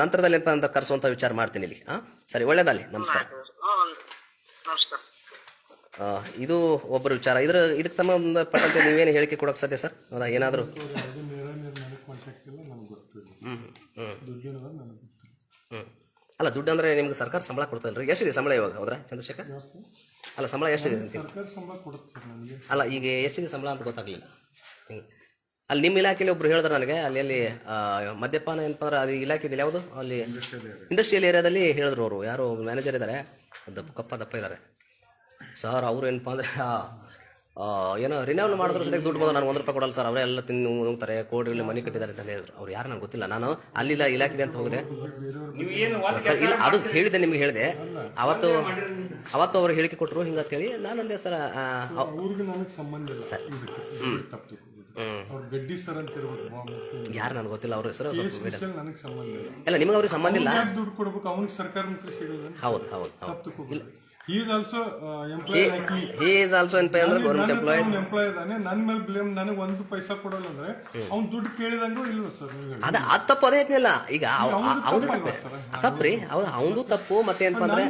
ನಂತರದಲ್ಲಿ ಏನಪ್ಪ ಅಂತ ಕರೆಸುವಂಥ ವಿಚಾರ ಮಾಡ್ತೀನಿ ಇಲ್ಲಿ. ಹಾಂ ಸರಿ, ಒಳ್ಳೇದಾಗಲಿ, ನಮಸ್ಕಾರ. ನಮಸ್ಕಾರ ಸರ್. ಇದು ಒಬ್ಬರು ವಿಚಾರ. ಇದಕ್ಕೆ ಸಂಬಂಧಪಟ್ಟಂತೆ ನೀವೇನು ಹೇಳಿಕೆ ಕೊಡೋಕೆ ಸಾಧ್ಯ ಸರ್? ಹೌದಾ, ಏನಾದರೂ? ಕಾಂಟ್ಯಾಕ್ಟ್ ಇಲ್ಲ, ನನಗೆ ಗೊತ್ತಿಲ್ಲ. ಅಲ್ಲ, ದುಡ್ಡು ಅಂದರೆ ನಿಮ್ಗೆ ಸರ್ಕಾರ ಸಂಬಳ ಕೊಡ್ತದಲ್ರಿ? ಎಷ್ಟಿದೆ ಸಂಬಳ ಇವಾಗ? ಹೌದ್ರಾ ಚಂದ್ರಶೇಖರ್? ಅಲ್ಲ, ಸಂಬಳ ಎಷ್ಟಿದೆ ಅಂತ? ಸರ್ಕಾರ ಸಂಬಳ ಕೊಡುತ್ತೆ ಸರ್ ನನಗೆ. ಅಲ್ಲ, ಈಗ ಎಷ್ಟಿದೆ ಸಂಬಳ ಅಂತ ಗೊತ್ತಾಗಲಿಲ್ಲ. ಅಲ್ಲಿ ನಿಮ್ಮ ಇಲಾಖೆಯಲ್ಲಿ ಒಬ್ರು ಹೇಳಿದ್ರು ನನಗೆ, ಅಲ್ಲಿ ಮದ್ಯಪಾನ ಏನಪ್ಪ ಅಂದ್ರೆ ಅದು ಇಲಾಖೆದಲ್ಲಿ ಯಾವುದು, ಅಲ್ಲಿ ಇಂಡಸ್ಟ್ರಿಯಲ್ ಏರಿಯಾದಲ್ಲಿ ಹೇಳಿದ್ರು ಅವರು, ಯಾರು ಮ್ಯಾನೇಜರ್ ಇದ್ದಾರೆ, ದಪ್ಪ ಇದ್ದಾರೆ ಸರ್. ಅವರು ಏನಪ್ಪ ಅಂದರೆ ಏನೋ ರಿನ್ಯೂವಲ್ ಮಾಡಿದ್ರು ಸರಿಯಾಗಿ ದುಡ್ಡು ಬಂದು ನಾನು 1 ರೂಪಾಯಿ ಕೊಡಲ್ಲ ಸರ್, ಅವರೇ ಎಲ್ಲ ತಿಂದು ಹೋಗ್ತಾರೆ, ಕೋಡಿಗಳಲ್ಲಿ ಮನೆ ಕಟ್ಟಿದ್ದಾರೆ ಅಂತ ಹೇಳಿದ್ರು. ಅವ್ರು ಯಾರು ನನಗೆ ಗೊತ್ತಿಲ್ಲ, ನಾನು ಅಲ್ಲಿಲ್ಲ ಇಲಾಖೆ ಅಂತ ಹೋಗಿದೆ ಸರ್. ಇಲ್ಲ, ಅದು ಹೇಳಿದೆ, ನಿಮ್ಗೆ ಹೇಳಿದೆ ಅವತ್ತು ಅವ್ರು ಹೇಳಿಕೆ ಕೊಟ್ಟರು ಹಿಂಗಂತೇಳಿ. ನಾನು ಅಂದೆ ಸರ್ ಅವ್ರಿಗೆ ನನಗೆ ಸಂಬಂಧ ಇಲ್ಲ ಸರ್. ಅವ್ರು ಗಡ್ಡಿ ಸರ್ ಅಂತ ಇರ್ಬೇಕು, ಯಾರು ನನಗೆ ಗೊತ್ತಿಲ್ಲ ಅವ್ರ ಹೆಸರು. ನನಗೆ ಸಂಬಂಧ ಇಲ್ಲ. ಇಲ್ಲ, ನಿಮಗೆ ಅವ್ರಿಗೆ ಸಂಬಂಧ ಇಲ್ಲ. ದುಡ್ಡು ಕೊಡ್ಬೇಕು, ಅವ್ನಿಗೆ ಸರ್ಕಾರ ನೌಕರಿ ಸಿಗಲ್ಲ. ಹೌದು. He is also employee like me. He is also employee ಅಂದ್ರೆ ಗೌರ್ಮೆಂಟ್ ಎಂಪ್ಲಾಯೀಸ್. ಎಂಪ್ಲಾಯ್ ಇದ್ದಾನೆ, ನನ್ನ ಮೇಲೆ ಬ್ಲೇಮ್, ನನಗೆ 1 ಪೈಸಾ ಕೊಡಲ್ಲ ಅಂದ್ರೆ ಅವ್ನು ದುಡ್ಡು ಕೇಳಿದಂಗೂ ಇಲ್ವ ಸರ್? ಅದು ತಪ್ಪು, ಅದೇ ಐತಿಲ್ಲ. ಈಗ ಅವ್ದು ತಪ್ಪ್ರಿ, ಅವನು ತಪ್ಪು. ಮತ್ತೆ ಏನಪ್ಪ ಅಂದ್ರೆ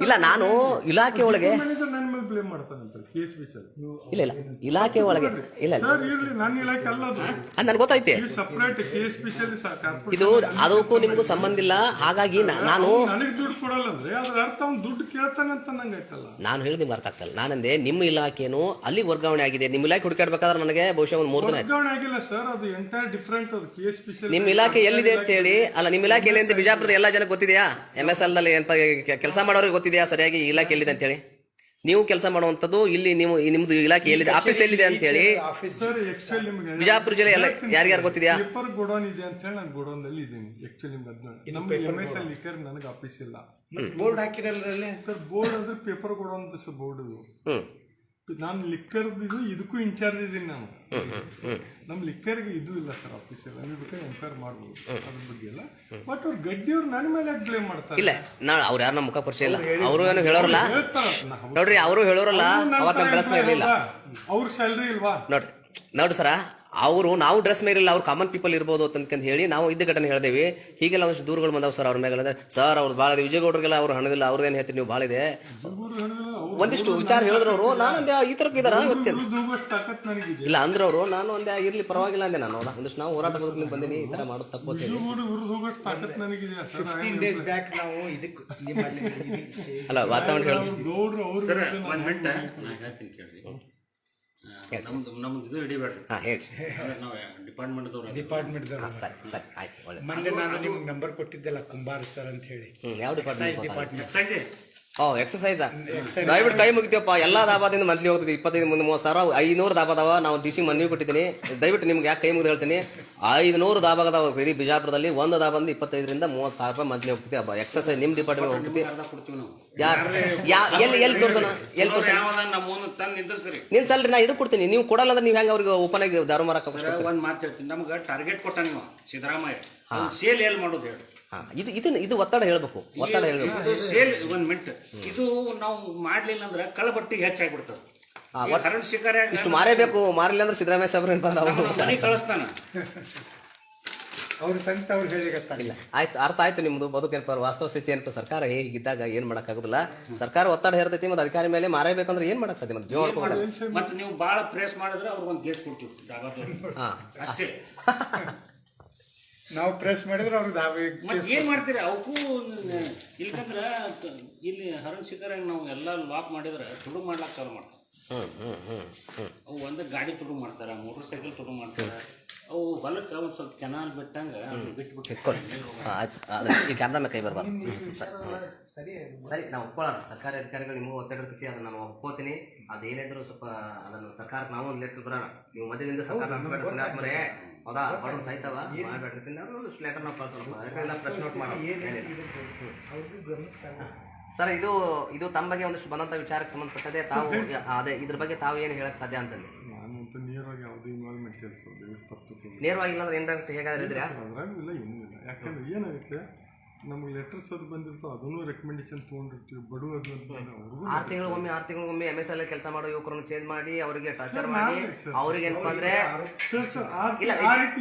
ಇಲ್ಲ, ನಾನು ಇಲಾಖೆ ಒಳಗೆ ನನ್ನ ಮೇಲೆ ಬ್ಲೇಮ್ ಮಾಡ್ತಾನಂತ ಕೇಸ್ ವಿಷಯ. ಇಲ್ಲ ಇಲಾಖೆ ಒಳಗೆ ಇಲ್ಲ ಸರ್, ಇರ್ಲಿ, ನನ್ನ ಇಲಾಖೆ ಅಲ್ಲ ಅದು ನನ್ಗೆ ಗೊತ್ತೈತೆ. ಸಪರೇಟ್ ಕೇಸ್ ಸ್ಪೆಷಲ್ ಇದು ಅದಕ್ಕೂ ನಿಮಗೂ ಸಂಬಂಧ ಇಲ್ಲ. ಹಾಗಾಗಿ ನಾನು ನನಗೆ ದುಡ್ಡು ಕೊಡಲ್ಲ ಅಂದ್ರೆ ಅದ್ರ ಅರ್ಥ ಅವ್ನು ದುಡ್ಡು ಕೇಳ್ತಾನೆ ಅಂತ ನಂಗೆ ಆಯ್ತಲ್ಲ. ನಾನು ಹೇಳಿದ್ ನಿಮ್ಗೆ ಅರ್ಥ ಆಗ್ತಲ್ಲ. ನಾನಂದೆ ನಿಮ್ಮ ಇಲಾಖೆನು ಅಲ್ಲಿ ವರ್ಗಾವಣೆ ಆಗಿದೆ. ನಿಮ್ಮ ಇಲಾಖೆ ಹುಡುಕಾಡ್ಬೇಕಾದ್ರೆ ನನಗೆ ಬಹುಶಃ 1-3 ದಿನ ವರ್ಗಾವಣೆ ಆಗಿಲ್ಲ ಸರ್, ಅದು ಎಂಟೈರ್ ಡಿಫರೆಂಟ್. ಅದು ಕೇಸ್ ಸ್ಪೆಷಲ್. ನಿಮ್ಮ ಇಲಾಖೆ ಎಲ್ಲಿದೆ ಅಂತ ಹೇಳಿ. ಅಲ್ಲ, ನಿಮ್ಮ ಇಲಾಖೆ ಎಲ್ಲಿ ಅಂತ ಬಿಜಾಪುರದ ಎಲ್ಲ ಜನ ಗೊತ್ತಿದೆಯಾ? MSL ನಲ್ಲಿ ಕೆಲಸ ಮಾಡೋರಿಗೆ ಗೊತ್ತಿದೆಯಾ ಸರಿಯಾಗಿ ಇಲಾಖೆ ಎಲ್ಲಿದೆ ಅಂತ ಹೇಳಿ? ನೀವು ಕೆಲಸ ಮಾಡುವಂತದ್ದು ಇಲ್ಲಿ, ನೀವು ನಿಮ್ದು ಇಲಾಖೆ ಎಲ್ಲಿದೆ, ಆಫೀಸ್ ಎಲ್ಲಿದೆ ಅಂತ ಹೇಳಿ ಬಿಜಾಪುರ ಜಿಲ್ಲೆ ಎಲ್ಲ ಯಾರ್ಯಾರು ಗೊತ್ತಿದೆಯಾ? ಪೇಪರ್ ಗೋಡೌನ್ ಇದೆ ಅಂತ ಹೇಳಿ ನಾನು ಗೋಡೌನ್ ನಲ್ಲಿ ಇದ್ದೀನಿ. ಆಕ್ಚುಲಿ ನಮ್ಮ MSL ಲಿಕ್ಕರ್ ನನಗೆ ಆಫೀಸ್ ಇಲ್ಲ. ಬೋರ್ಡ್ ಹಾಕಿರಲ್ಲ ಸರ್, ಬೋರ್ಡ್ ಅಂದ್ರೆ ಪೇಪರ್ ಗೋಡೌನ್ ಸರ್, ಬೋರ್ಡ್. ನಾನು ಲಿಕ್ಕರ್ ಇದಕ್ಕೂ ಇನ್ಚಾರ್ಜ್ ಇದ್ದೀನಿ ನಾನು. ನಮ್ ಲಿಕ್ಕರ್ಗೆ ಇದು ಇಲ್ಲ ಸರ್ ಆಫೀಸ್ ಎಲ್ಲ. ನೀವು ಬೇಕಾದ್ರೆ ಎಂಕ್ವೈರ್ ಮಾಡ್ಬೋದು ಅದ್ರ ಬಗ್ಗೆ ಎಲ್ಲ. ಬಟ್ ಅವ್ರು ಗಡ್ಡಿಯವ್ರು ನನ್ನ ಮೇಲೆ ಬ್ಲೇಮ್ ಮಾಡ್ತಾರೆ. ಇಲ್ಲ, ಅವ್ರು ಯಾರು ನಮ್ಮ ಮುಖ ಪರಿಚಯ ಇಲ್ಲ, ಅವರು ಏನು ಹೇಳೋರಲ್ಲ ನೋಡ್ರಿ. ಅವರು ಹೇಳೋರಲ್ಲ, ಅವತ್ತು ನಮ್ಮ ಡ್ರೆಸ್ ಇರಲಿಲ್ಲ. ಅವ್ರ ಸ್ಯಾಲ್ರಿ ಇಲ್ವಾ ನೋಡ್ರಿ ಸರ, ನಾವು ಡ್ರೆಸ್ ಮೇಲೆ ಇಲ್ಲ, ಅವ್ರು ಕಾಮನ್ ಪೀಪಲ್ ಇರ್ಬೋದು ಅಂತ ಹೇಳಿ ನಾವು ಇದ್ದ ಘಟನೆ ಹೇಳಿದೇವಿ. ಹೀಗೆಲ್ಲ ಒಂದಷ್ಟು ದೂರುಗಳು ಬಂದವು ಸರ್ ಅವ್ರ ಮೇಲೆ. ಸರ್ ಅವ್ರು ಭಾಳ ಇದೆ, ವಿಜಯಗೌಡರಿಗೆಲ್ಲ ಅವ್ರು ಹಣದಿಲ್ಲ, ಅವ್ರದ್ದೇನು ಹೇಳ್ತೀರಿ ನೀವು, ಭಾಳ ಇದೆ ಒಂದಿಷ್ಟು ವಿಚಾರ ಹೇಳಿದ್ರು ಅವರು. ನಾನು ಅಂದೆ ಈ ಥರಕ್ಕೆ ಇದಾರ ಇಲ್ಲ ಅಂದ್ರೆ ಅವರು. ನಾನು ಅಂದೆ ಇರ್ಲಿ ಪರವಾಗಿಲ್ಲ ಅಂದೆ ನಾನು. ಒಂದಿಷ್ಟು ನಾವು ಹೋರಾಟ ಬಂದೀನಿ, ಈ ತರ ಮಾಡೋದು ತಪ್ಪು. ಅಲ್ಲ, ವಾತಾವರಣ ನಮ್ದು ಇದು ಹಿಡಿಬೇಡ್ರಿ. ನಾವು ಡಿಪಾರ್ಟ್ಮೆಂಟ್ ಸರಿ ಆಯ್ತು, ಒಳ್ಳೆ. ಮೊನ್ನೆ ನಾನು ನಿಮ್ಗೆ ನಂಬರ್ ಕೊಟ್ಟಿದ್ದೆಲ್ಲ ಕುಂಬಾರ್ ಸರ್ ಅಂತ ಹೇಳಿ. ಯಾವ ಡಿಪಾರ್ಟ್ಮೆಂಟ್? ಎಕ್ಸಸೈಸ್. ದಯವಿಟ್ಟು ಕೈ ಮುಗಿತೀವಪ್ಪ. ಎಲ್ಲಾ ದಾಬಾದಿಂದ ಮಂತ್ಲಿ ಹೋಗ್ತದೆ 25-30 ಸಾವಿರ. 500 ದಾಬಾದವ. ನಾವು DC ಮನವಿ ಕೊಟ್ಟಿದ್ದೀನಿ. ದಯವಿಟ್ಟು ನಿಮ್ಗೆ ಯಾಕೆ ಕೈ ಮುಗಿದು ಹೇಳ್ತೀನಿ, 500 ದಾಬಾಗದಾವ ಇಡೀ ಬಿಜಾಪುರದಲ್ಲಿ. ಒಂದು ದಾಬಂದು 25,000-30 ಸಾವಿರ ರೂಪಾಯಿ ಮಂತ್ಲಿ ಹೋಗ್ತದೆ. ಎಕ್ಸಸೈಸ್ ನಿಮ್ ಡಿಪಾರ್ಟ್ಮೆಂಟ್ ಹೋಗ್ತದೆ. ಎಲ್ಲಿ ತೋರ್ಸೋಣ? ನೀನ್ ಸಲ್ರಿ ನಾ ಹಿಡಿದು ಕೊಡ್ತೀನಿ. ನೀವು ಕೊಡಲ್ಲ ಅಂದ್ರೆ ನೀವ್ ಹೆಂಗ ಅವ್ರಿಗೆ ಓಪನ್ ಆಗಿ ದಾರು ಮಾರಕ? ಒಂದ್ ಮಾತು ಹೇಳ್ತೀನಿ, ನಮ್ಗೆ ಟಾರ್ಗೆಟ್ ಕೊಟ್ಟಾನ ಸಿದ್ದರಾಮಯ್ಯ. ಸೇಲ್ ಎಲ್ಲಿ ಮಾಡೋದು ಹೇಳಿ. ಇದು ಒತ್ತಡ ಹೇಳ್ಬೇಕು, ಒತ್ತಡ ಹೇಳ್ಬೇಕು. ಸೇಲ್ 1 ಮಿನಿಟ್ ಇದು ನಾವು ಮಾಡ್ಲಿಲ್ಲ ಅಂದ್ರೆ ಕಳಬಟ್ಟಿಗೆ ಹೆಚ್ಚಾಗ್ಬಿಡ್ತದೆ. ಇಷ್ಟು ಮಾರೇಬೇಕು, ಮಾರಿಲ್ಲ ಅಂದ್ರೆ ಸಿದ್ದರಾಮಯ್ಯ ಸಾಹೇಬ್ರು ಮನೆ ಕಳಿಸ್ತಾನ. ಅವ್ರ ಸಂಸ್ಥೆ ಅವ್ರು ಹೇಳಿಲ್ಲ. ಆಯ್ತು, ಅರ್ಥ ಆಯ್ತು ನಿಮ್ದು ಬದುಕೇನಪ್ಪ ವಾಸ್ತವ ಸ್ಥಿತಿ ಏನಪ್ಪ. ಸರ್ಕಾರ ಹೇಗಿದ್ದಾಗ ಏನ್ ಮಾಡಕ್ ಆಗುದಿಲ್ಲ. ಸರ್ಕಾರ ಒತ್ತಡ ಹೇರ್ತೈತಿ, ಮತ್ತೆ ಅಧಿಕಾರಿ ಮೇಲೆ ಮಾರಬೇಕಂದ್ರೆ ಏನ್ ಮಾಡಕ್ ಸಾಧ್ಯ? ಮತ್ತೆ ಜೀವ ಮತ್ತೆ ನೀವು ಬಾಳ ಪ್ರೆಸ್ ಮಾಡಿದ್ರೆ ಅವ್ರಿಗೊಂದು ಕೇಸ್ ಕೊಡ್ತೀವಿ ಅಷ್ಟೇ. ನಾವು ಪ್ರೆಸ್ ಮಾಡಿದ್ರೆ ಅವ್ರು ಏನ್ ಮಾಡ್ತೀರಿ ಅವಕ್ಕೂ? ಇಲ್ಕಂದ್ರ ಇಲ್ಲಿ ಹರಣ್ ಶಿಖರ ನಾವು ಎಲ್ಲ ಲಾಕ್ ಮಾಡಿದ್ರೆ ತುಡು ಮಾಡ್ಲಾಕ್ ಚಾಲು ಮಾಡ್ತಾರೆ. ಅವು ಒಂದು ಗಾಡಿ ತುಡು ಮಾಡ್ತಾರ, ಮೋಟರ್ ಸೈಕಲ್ ತುಡು ಮಾಡ್ತಾರ. ಅವು ಹೊಲಕ್ಕೆ ಒಂದ್ ಸ್ವಲ್ಪ ಕೆನಾಲ್ ಬಿಟ್ಟಂಗ ಬಿಟ್ಬಿಟ್ಟು ಈ ಕ್ಯಾಮ್ರಾ ಕೈ ಬರ್ಬಾರ್ದು. ಸರಿ, ನಾವು ಒಪ್ಕೊಳ್ಳೋಣ. ಸರ್ಕಾರಿ ಅಧಿಕಾರಿಗಳು ನಿಮಗೂ ಒತ್ತಡ ಇರ್ತೈತಿ, ಅದನ್ನ ನಾವು ಒಪ್ಕೋತೀನಿ. ಅದೇನಿದ್ರು ಸ್ವಲ್ಪ ಅದನ್ನು ಸರ್ಕಾರಕ್ಕೆ ನಾವು ಲೆಟರ್ ಬರೋಣ. ನೀವು ಮಧ್ಯದಿಂದ ಸರ್ಕಾರ ನಡೆಸ್ಬೇಡ್ರಿ, ಹೌದಾ? ಬಡವ್ರು ಸಾಯ್ತಾವ ಮಾಡ್ಬೇಡ್ರಿ. ಲೆಟರ್ ನಾವು ಕಳ್ಸೋಣ, ಪ್ರೆಸ್ ನೋಟ್ ಮಾಡೋಣ. ಸರ್, ಇದು ತಮ್ಮ ಬಗ್ಗೆ ಒಂದಿಷ್ಟು ಬಂದಂತ ವಿಚಾರಕ್ಕೆ ಸಂಬಂಧಪಟ್ಟದೆ. ತಾವು ಅದೇ ಇದ್ರ ಬಗ್ಗೆ ತಾವು ಏನು ಹೇಳಕ್ ಸಾಧ್ಯ ಅಂತಂದ್ರೆ? ನಾನು ನೇರವಾಗಿ ಯಾವುದೇ ಇನ್ವಾಲ್ವ್ಮೆಂಟ್ ಕೆಲಸ ಅದು ಇವ್ರು ತಪ್ಪು ತಿಳ್ಕೊಂಡು ನೇರವಾಗಿಲ್ಲ ಅಂದ್ರೆ ಇಂಡೈರೆಕ್ಟ್ ಹೇಗಾದ್ರೆ ಇದ್ರಾ ಅದ್ರಾಗೂ ಇಲ್ಲ ಏನೂ ಇಲ್ಲ. ಯಾಕಂದ್ರೆ ಏನಾಗುತ್ತೆ ನಮಗೆ ಲೆಟರ್ಸ್ ಅದು ಬಂದಿರ್ತಾವೆ, ಅದನ್ನು ರೆಕಮೆಂಡೇಶನ್ ತೊಗೊಂಡಿರ್ತೀವಿ ಬಡವ ಅದು ಅಂತ ಅವ್ರಿಗೂ 6 ತಿಂಗಳಿಗೊಮ್ಮೆ MSL ಕೆಲಸ ಮಾಡೋ ಯುವಕರನ್ನು ಚೇಂಜ್ ಮಾಡಿ ಅವರಿಗೆ ಟಾರ್ಚರ್ ಮಾಡಿ ಅವ್ರಿಗೆ ಏನಪ್ಪಾ ಅಂದ್ರೆ ಸರ್ ಸರ್ ಆ ರೀತಿ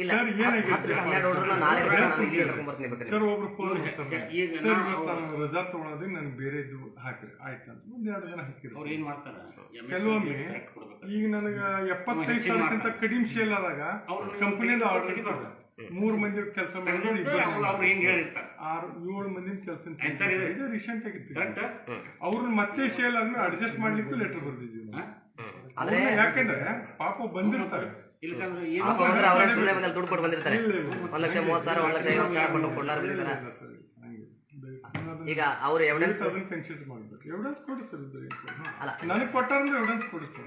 ಇಲ್ಲ ಸರ್ ಏನಾಗಿದೆ 12 ಹುಡುಗರನ್ನ ನಾಳೆ ನಾನು ಇಲ್ಲಿ ಕರ್ಕೊಂಡ್ ಬರ್ತೀನಿ ಬೇಕಾದ್ರೆ. ಸರ್ ಒಬ್ರು ಫೋನ್ ಮಾಡ್ತಾರೆ ಈಗ ಸರ್ ಇವತ್ತು ನಾನು ರಜಾ ತೊಗೊಳೋದಕ್ಕೆ ನಾನು ಬೇರೆ ಇದು ಹಾಕ್ರಿ ಆಯ್ತು ಅಂತ 1-2 ದಿನ ಹಾಕಿರಿ. ಅವ್ರು ಏನ್ ಮಾಡ್ತಾರ ಕೆಲವೊಮ್ಮೆ ಈಗ ನನಗೆ 75 ಸಾವಿರಕ್ಕಿಂತ ಕಡಿಮೆ ಸೇಲ್ ಆದಾಗ ಕಂಪನಿಯಿಂದ ಆರ್ಡರ್ ಇರ್ತಾರೆ 3 ಮಂದಿ ಕೆಲಸ ಮಾಡಿದ್ರೆ ಅವ್ರು ಹಿಂಗ್ ಹೇಳಿರ್ತಾರೆ 6-7 ಮಂದಿನ ಕೆಲಸ ಸರ್ ಇದು ರೀಸೆಂಟ್ ಆಗಿತ್ತು. ಕರೆಕ್ಟ್. ಅವ್ರನ್ನ ಮತ್ತೆ ಸೇಲ್ ಆದ್ಮೇಲೆ ಅಡ್ಜಸ್ಟ್ ಮಾಡ್ಲಿಕ್ಕೂ ಲೆಟರ್ ಬರ್ದಿದ್ವಿ ನಾವು. ಆದ್ರೆ ಯಾಕೆಂದ್ರೆ ಪಾಪ ಬಂದಿರ್ತಾರೆ ಇಲ್ಕಂದ್ರೆ ಪಾಪ ಬಂದ್ರೆ ಅವರೇ ಸುಮ್ಮನೆ ಬಂದಲ್ಲಿ ದುಡ್ಡು ಕೊಟ್ಟು ಬಂದಿರ್ತಾರೆ 1,30,000 1,50,000 ಕೊಟ್ಟು ಕೊಡ್ಲಾರ ಬಂದಿರ್ತಾರೆ. ಈಗ ಅವ್ರು ಎವಿಡೆನ್ಸ್ ಅದನ್ನ ಕನ್ಸಿಡರ್ ಮಾಡ್ಬೇಕು. ಎವಿಡೆನ್ಸ್ ಕೊಡಿ ಸರ್ ಇದ್ರೆ ಅಲ್ಲ ನನಗೆ ಕೊಟ್ಟಾರಂದ್ರೆ ಎವಿಡೆನ್ಸ್ ಕೊಡಿ ಸರ್.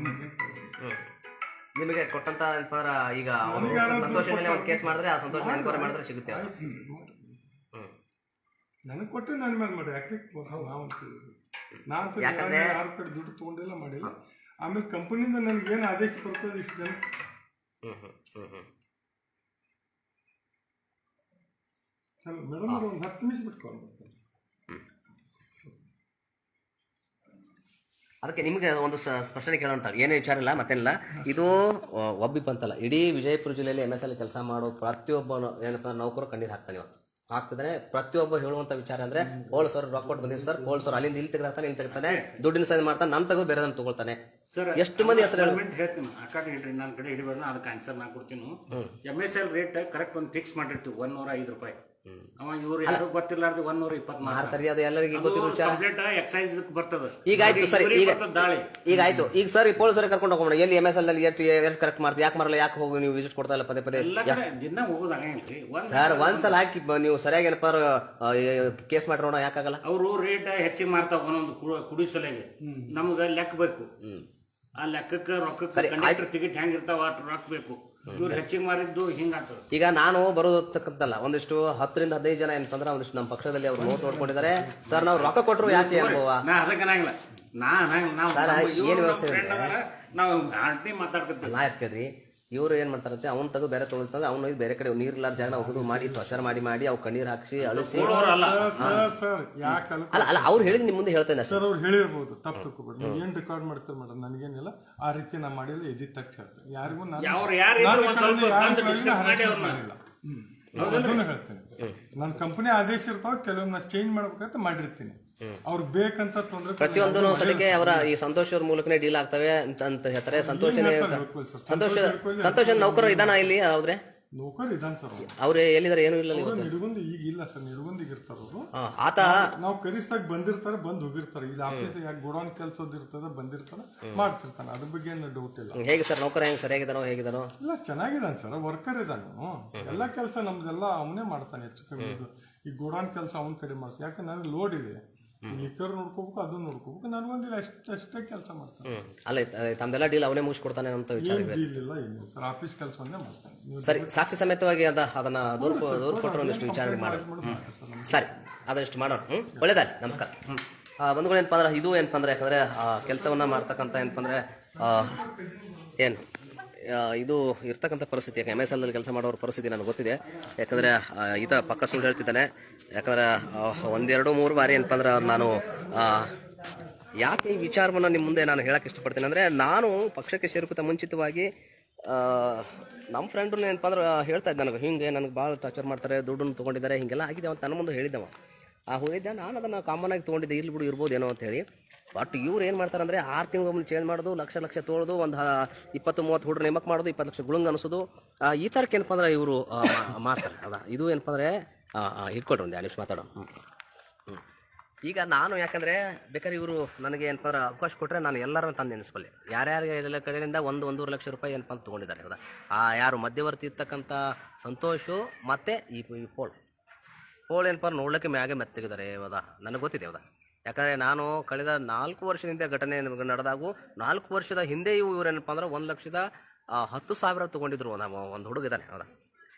ನಿಮಗೆ ಕೊಟ್ಟಂತ ಏನಪ್ಪ ಈಗ ಸಂತೋಷ ಮೇಲೆ ಒಂದು ಕೇಸ್ ಮಾಡಿದ್ರೆ ಆ ಸಂತೋಷ ಎನ್ಕ್ವೈರಿ ಮಾಡಿದ್ರೆ ಸಿಗುತ್ತೆ ಅವ್ರು. ನನಗೆ ಕೊಟ್ಟು ನನ್ನ ಮೇಲೆ ಮಾಡಿ ಯಾಕೆ ನಾನು ಯಾರ ಕಡೆ ದುಡ್ಡು ತಗೊಂಡಿಲ್ಲ ಮಾಡಿಲ್ಲ. ಆಮೇಲೆ ಕಂಪನಿಯಿಂದ ನನಗೆ ಏನು ಆದೇಶ ಬರ್ತದೆ ಇಷ್ಟು ಜನ ಮೇಡಮ್ ಅವ್ರು ಒಂದು 10 ನಿಮಿಷ ಬಿಟ್ಟು ಕಾಲ್ ಮಾಡ್ತಾರೆ. ಅದಕ್ಕೆ ನಿಮಗೆ ಒಂದು ಸ್ಪಷ್ಟನೆ ಕೇಳೋಂತ ಏನೇ ವಿಚಾರ ಇಲ್ಲ ಮತ್ತೇನಿಲ್ಲ. ಇದು ಒಬ್ಬಿಬ್ಬ ಅಂತಲ್ಲ, ಇಡೀ ವಿಜಯಪುರ ಜಿಲ್ಲೆಯಲ್ಲಿ MSL ಕೆಲಸ ಮಾಡೋ ಪ್ರತಿಯೊಬ್ಬ ಏನಪ್ಪ ನೌಕರು ಕಣ್ಣೀರು ಹಾಕ್ತಾನೆ ಇವತ್ತು ಆಗ್ತದೆ. ಪ್ರತಿಯೊಬ್ಬ ಹೇಳುವಂತ ವಿಚಾರ ಅಂದ್ರೆ ಪೋಲ್ ಸರ್ ರೊಕ್ಕ ಕೊಟ್ಟು ಬಂದಿದ್ದು ಸರ್, ಪೋಲ್ ಸರ್ ಅಲ್ಲಿಂದ ಇಲ್ಲಿ ತೆಗೆದಾಕ್ತಾನೆ, ಇಲ್ಲಿ ತೆಗಿತಾನೆ, ದುಡ್ಡಿನ ಸೈಜ್ ಮಾಡ್ತಾನೆ, ನಮ್ ತಗೋ ಬೇರೆದನ್ನ ತಗೊಳ್ತಾನೆ. ಎಷ್ಟು ಮಂದಿ ಹೆಸರು ಹೇಳ್ತೀನಿ ಆ ಕಡೆ ಇಡ್ರಿ, ನನ್ನ ಕಡೆ ಹಿಡಿಬೇಡ, ಅದಕ್ಕೆ ಆನ್ಸರ್ ನಾ ಕೊಡ್ತೀನಿ. MSL ರೇಟ್ ಕರೆಕ್ಟ್ ಒಂದು ಫಿಕ್ಸ್ ಮಾಡಿರ್ತೀವಿ 105 ರೂಪಾಯಿ. ಅವ ಇವ್ರು ಯಾರು ಗೊತ್ತಿರ್ಲಾರ್ದು 124 ಮಾಡ್ತಾರೆ. ಅದು ಎಲ್ಲರಿಗೂ ಗೊತ್ತಿರೋ ವಿಚಾರ. ಎಕ್ಸೈಸ್ ಬರ್ತದ. ಈಗ ಆಯ್ತು ಸರ್, ಈಗ ಆಯ್ತು. ಈಗ ಸರ್ ಪೊಲೀಸ್ ಸರ್ ಕರ್ಕೊಂಡು ಹೋಗೋಣ, ಎಲ್ಲಿ MSL ಅಲ್ಲಿ ಎಷ್ಟು ಕರೆಕ್ಟ್ ಮಾಡ್ತೀವಿ, ಯಾಕೆ ಮರಲ್ಲ, ಯಾಕೆ ಹೋಗಿ ನೀವು ವಿಸಿಟ್ ಕೊಡ್ತಾ ಇಲ್ಲ ಪದೇ ಪದೇ ದಿನ ಹೋಗೋದಾಗಂಗಿಲ್ರಿ ಸರ್. ಒಂದ್ಸಲ ಹಾಕಿ ನೀವು ಸರಿಯಾಗಿ ಏನಪ್ಪ ಕೇಸ್ ಮಾಡಿರೋಣ, ಯಾಕಾಗಲ್ಲ? ಅವರು ರೇಟ್ ಹೆಚ್ಚಿಗೆ ಮಾಡ್ತಾವ ಒಂದೊಂದು ಕುಡಿಸಲೆಗೆ. ನಮ್ಗ ಲೆಕ್ಕ ಬೇಕು, ಆ ಲೆಕ್ಕಕ್ಕೆ ರೊಕ್ಕ ಟಿಕೆಟ್ ಹೆಂಗಿರ್ತಾವ ಅಷ್ಟು ರೊಕ್ಕ ಬೇಕು. ಇವ್ರು ಹೆಚ್ಚಿಗೆ ಮಾರಿದ್ದು ಹಿಂಗಾಗ್ತದೆ. ಈಗ ನಾನು ಬರೋದಕ್ಕಂತಲ್ಲ, ಒಂದಿಷ್ಟು 10-15 ಜನ ಏನಪ್ಪ ಅಂದ್ರೆ ಒಂದಿಷ್ಟು ನಮ್ಮ ಪಕ್ಷದಲ್ಲಿ ಅವ್ರು ನೋಟ್ ನೋಡ್ಕೊಂಡಿದ್ದಾರೆ. ಸರ್ ನಾವು ರೊಕ್ಕ ಕೊಟ್ಟರು ಯಾಕೆ ಅನುಭವ ನಾ ಅದಕ್ಕನಾಗಿಲ್ಲ, ಏನ್ ವ್ಯವಸ್ಥೆ ನಾವು ಮಾತಾಡ್ಕೊತೀವಿ. ನಾ ಎತ್ಕದ್ರಿ ಇವ್ರು ಏನ್ ಮಾಡ್ತಾರಂತೆ, ಅವ್ನು ತಗೋ ಬೇರೆ ತೊಗೊಳ್ತಂದ್ರೆ ಅವ್ನು ಬೇರೆ ಕಡೆ ನೀರಿಲ್ಲಾರ ಜಾಗ ಹೋಗುದು ಮಾಡಿ ತೊಸರ್ ಮಾಡಿ ಅವ್ ಕಣ್ಣೀರ್ ಹಾಕ್ಸಿ ಅಳಿಸಿ. ಅಲ್ಲ ಅಲ್ಲ ಅವ್ರು ಹೇಳಿದ್ ನಿಮ್ ಮುಂದೆ ಹೇಳ್ತೇನೆ ಸರ್. ಅವ್ರು ಹೇಳಿರ್ಬೋದು, ತಪ್ಪು ತಗೋಬೇಡಿ. ನೀವು ಏನ್ ರೆಕಾರ್ಡ್ ಮಾಡ್ತಾರೆ ಮೇಡಮ್, ನನಗೇನಿಲ್ಲ ಆ ರೀತಿ ನಾ ಮಾಡಿಲ್ಲ, ಎದಿ ತಟ್ಟು ಹೇಳ್ತೇನೆ. ಯಾರಿಗೂ ಅದನ್ನು ಹೇಳ್ತೇನೆ. ನನ್ನ ಕಂಪನಿ ಆದೇಶ ಇರ್ತಾವ, ಕೆಲವೊಮ್ಮೆ ನಾ ಚೇಂಜ್ ಮಾಡ್ಬೇಕಂತ ಮಾಡಿರ್ತೀನಿ. ಅವ್ರು ಬೇಕಂತ ತೊಂದ್ರೆ ಪ್ರತಿಯೊಂದು ಸಲಿಗೆ ಅವರ ಈ ಸಂತೋಷ ಅವ್ರ ಮೂಲಕನೇ ಡೀಲ್ ಆಗ್ತವೆ ಅಂತ ಹೇಳ್ತಾರೆ. ಸಂತೋಷ ನೌಕರ ಇದಾನ ಇಲ್ಲಿ? ಹೌದ್ರೆ ನೌಕರ್ ಇದಾನ ಸರ್. ಅವ್ರು ಎಲ್ಲಿದ್ದಾರೆ? ಏನು ಇಲ್ಲ ನಿಡಗುಂದಿ ಈಗ ಇಲ್ಲ ಸರ್, ನಿಡಗುಂದಿಗೆ ಇರ್ತಾರ ಅವರು. ಆತ ನಾವು ಕರಿಸ್ದಾಗ ಬಂದಿರ್ತಾರೆ, ಬಂದ್ ಹೋಗಿರ್ತಾರೆ. ಇಲ್ಲಿ ಆಫೀಸ್ ಯಾಕೆ ಗೋಡೌನ್ ಕೆಲಸದ ಇರ್ತದ, ಬಂದಿರ್ತಾರ, ಮಾಡ್ತಿರ್ತಾನೆ. ಅದ್ರ ಬಗ್ಗೆ ಏನು ಡೌಟ್ ಇಲ್ಲ. ಹೇಗೆ ಸರ್ ನೌಕರ ಹೆಂಗ್ ಸರಿಯಾಗಿದಾನೋ ಹೇಗಿದಾನೋ? ಇಲ್ಲ ಚೆನ್ನಾಗಿದ್ದಾನೆ ಸರ್, ವರ್ಕರ್ ಇದ್ದಾನು. ಎಲ್ಲಾ ಕೆಲಸ ನಮ್ದೆಲ್ಲ ಅವನೇ ಮಾಡ್ತಾನೆ ಹೆಚ್ಚು ಕಮ್ಮಿ. ಈ ಗೋಡೌನ್ ಕೆಲಸ ಅವನ ಕಡೆ ಮಾಡ್ತಾನೆ. ಯಾಕೆ ನನಗೆ ಲೋಡ್ ಇದೆ, ಲಿಕ್ಕರ್ ನೋಡ್ಕೋಬೇಕು, ಅದನ್ನ ನೋಡ್ಕೋಬೇಕು. ನನಗೊಂದಿಲ್ಲ ಅಷ್ಟೇ ಕೆಲಸ ಮಾಡ್ತಾನೆ. ಅಲ್ಲ ತಮ್ದೆಲ್ಲ ಡೀಲ್ ಅವನೇ ಮುಗಿಸ್ಕೊಡ್ತಾನೆ ಅಂತ ವಿಚಾರ ಇಲ್ಲ ಏನಿಲ್ಲ ಸರ್, ಆಫೀಸ್ ಕೆಲಸವನ್ನೇ ಮಾಡ್ತಾನೆ. ಸರಿ, ಸಾಕ್ಷಿ ಸಮೇತವಾಗಿ ಅದನ್ನ ದೂರ ಕೊಟ್ಟರೆ ಒಂದಿಷ್ಟು ವಿಚಾರಣೆ ಮಾಡೋಣ. ಸರಿ, ಅದಷ್ಟು ಮಾಡೋಣ. ಒಳ್ಳೇದಾಗಿ. ನಮಸ್ಕಾರ. ಬಂಧುಗಳು ಏನಪ್ಪ ಅಂದ್ರೆ ಇದು ಏನಪ್ಪ ಅಂದ್ರೆ ಯಾಕಂದ್ರೆ ಕೆಲಸವನ್ನ ಮಾಡ್ತಕ್ಕಂಥ ಏನಪ್ಪ ಅಂದ್ರೆ ಏನು ಇದು ಇರ್ತಕ್ಕಂಥ ಪರಿಸ್ಥಿತಿ. ಯಾಕೆ MSL ಅಲ್ಲಿ ಕೆಲಸ ಮಾಡೋರ ಪರಿಸ್ಥಿತಿ ನನಗೆ ಗೊತ್ತಿದೆ. ಯಾಕಂದರೆ ಈತ ಪಕ್ಕ ಸುಳ್ಳು ಹೇಳ್ತಿದ್ದಾನೆ. ಯಾಕಂದ್ರೆ 1-2-3 ಬಾರಿ ಏನಪ್ಪ ಅಂದ್ರೆ ನಾನು ಯಾಕೆ ಈ ವಿಚಾರವನ್ನು ನಿಮ್ಮ ಮುಂದೆ ನಾನು ಹೇಳಕ್ಕೆ ಇಷ್ಟಪಡ್ತೀನಿ ಅಂದರೆ, ನಾನು ಪಕ್ಷಕ್ಕೆ ಸೇರ್ಕೋತ ಮುಂಚಿತವಾಗಿ ನಮ್ಮ ಫ್ರೆಂಡನ್ನ ಏನಪ್ಪ ಅಂದ್ರೆ ಹೇಳ್ತಾ ಇದ್ದೆ, ನನಗೆ ಭಾಳ ಟಾರ್ಚರ್ ಮಾಡ್ತಾರೆ, ದುಡ್ಡನ್ನು ತೊಗೊಂಡಿದ್ದಾರೆ, ಹೀಗೆಲ್ಲ ಆಗಿದೆ ಅಂತ ನನ್ನ ಮುಂದೆ ಹೇಳಿದ್ದವ. ಹೋಗಿದ್ದೆ ನಾನು, ಅದನ್ನು ಕಾಮನ್ ಆಗಿ ತೊಗೊಂಡಿದ್ದೆ, ಇಲ್ಲಿ ಬಿಡು ಇರ್ಬೋದೇನೋ ಅಂತ ಹೇಳಿ. ಬಟ್ ಇವ್ರು ಏನು ಮಾಡ್ತಾರೆ ಅಂದರೆ 6 ತಿಂಗಳು ಚೇಂಜ್ ಮಾಡೋದು, ಲಕ್ಷ ತೊಗೊಳೋದು, ಒಂದು 20-30 ಹುಡುಗರು ನೇಮಕ ಮಾಡೋದು, 20 ಲಕ್ಷ ಗುಳುಂಗ್ ಅನಿಸೋದು, ಈ ಥರಕ್ಕೆ ಏನಪ್ಪ ಅಂದ್ರೆ ಇವರು ಮಾಡ್ತಾರೆ. ಇದು ಏನಪ್ಪ ಅಂದರೆ ಇಟ್ಕೊಡ್ರಿ ಒಂದು 2 ನಿಮಿಷ ಮಾತಾಡೋಣ. ಈಗ ನಾನು ಯಾಕಂದರೆ ಬೇಕಾದ್ರೆ ಇವರು ನನಗೆ ಏನಪ್ಪ ಅಂದ್ರೆ ಅವಕಾಶ ಕೊಟ್ಟರೆ ನಾನು ಎಲ್ಲರನ್ನ ತಂದು ನೆನೆಸ್ಬಲ್ಲೆ. ಯಾರ್ಯಾರಿಗೆ ಎಲ್ಲ ಕಡೆಯಿಂದ 1-1.5 ಲಕ್ಷ ರೂಪಾಯಿ ಏನಪ್ಪ ಅಂತ ತೊಗೊಂಡಿದ್ದಾರೆ. ಹೌದಾ? ಯಾರು ಮಧ್ಯವರ್ತಿ ಇರ್ತಕ್ಕಂಥ ಸಂತೋಷು ಮತ್ತು ಈ ಪೋಲ್ ಏನಪ್ಪ ನೋಡ್ಲಿಕ್ಕೆ ಮ್ಯಾಗೆ ಮೆತ್ತಗಿದ್ದಾರೆ. ಹೌದಾ? ನನಗೆ ಗೊತ್ತಿದೆ. ಹೌದಾ? ಯಾಕಂದರೆ ನಾನು ಕಳೆದ 4 ವರ್ಷದಿಂದ ಘಟನೆ ನಡೆದಾಗೂ 4 ವರ್ಷದ ಹಿಂದೆ ಇವ್ರೇನಪ್ಪ ಅಂದ್ರೆ 1,10,000 ತೊಗೊಂಡಿದ್ರು. ಒಂದು ಹುಡುಗಿದ್ದಾನೆ. ಹೌದಾ?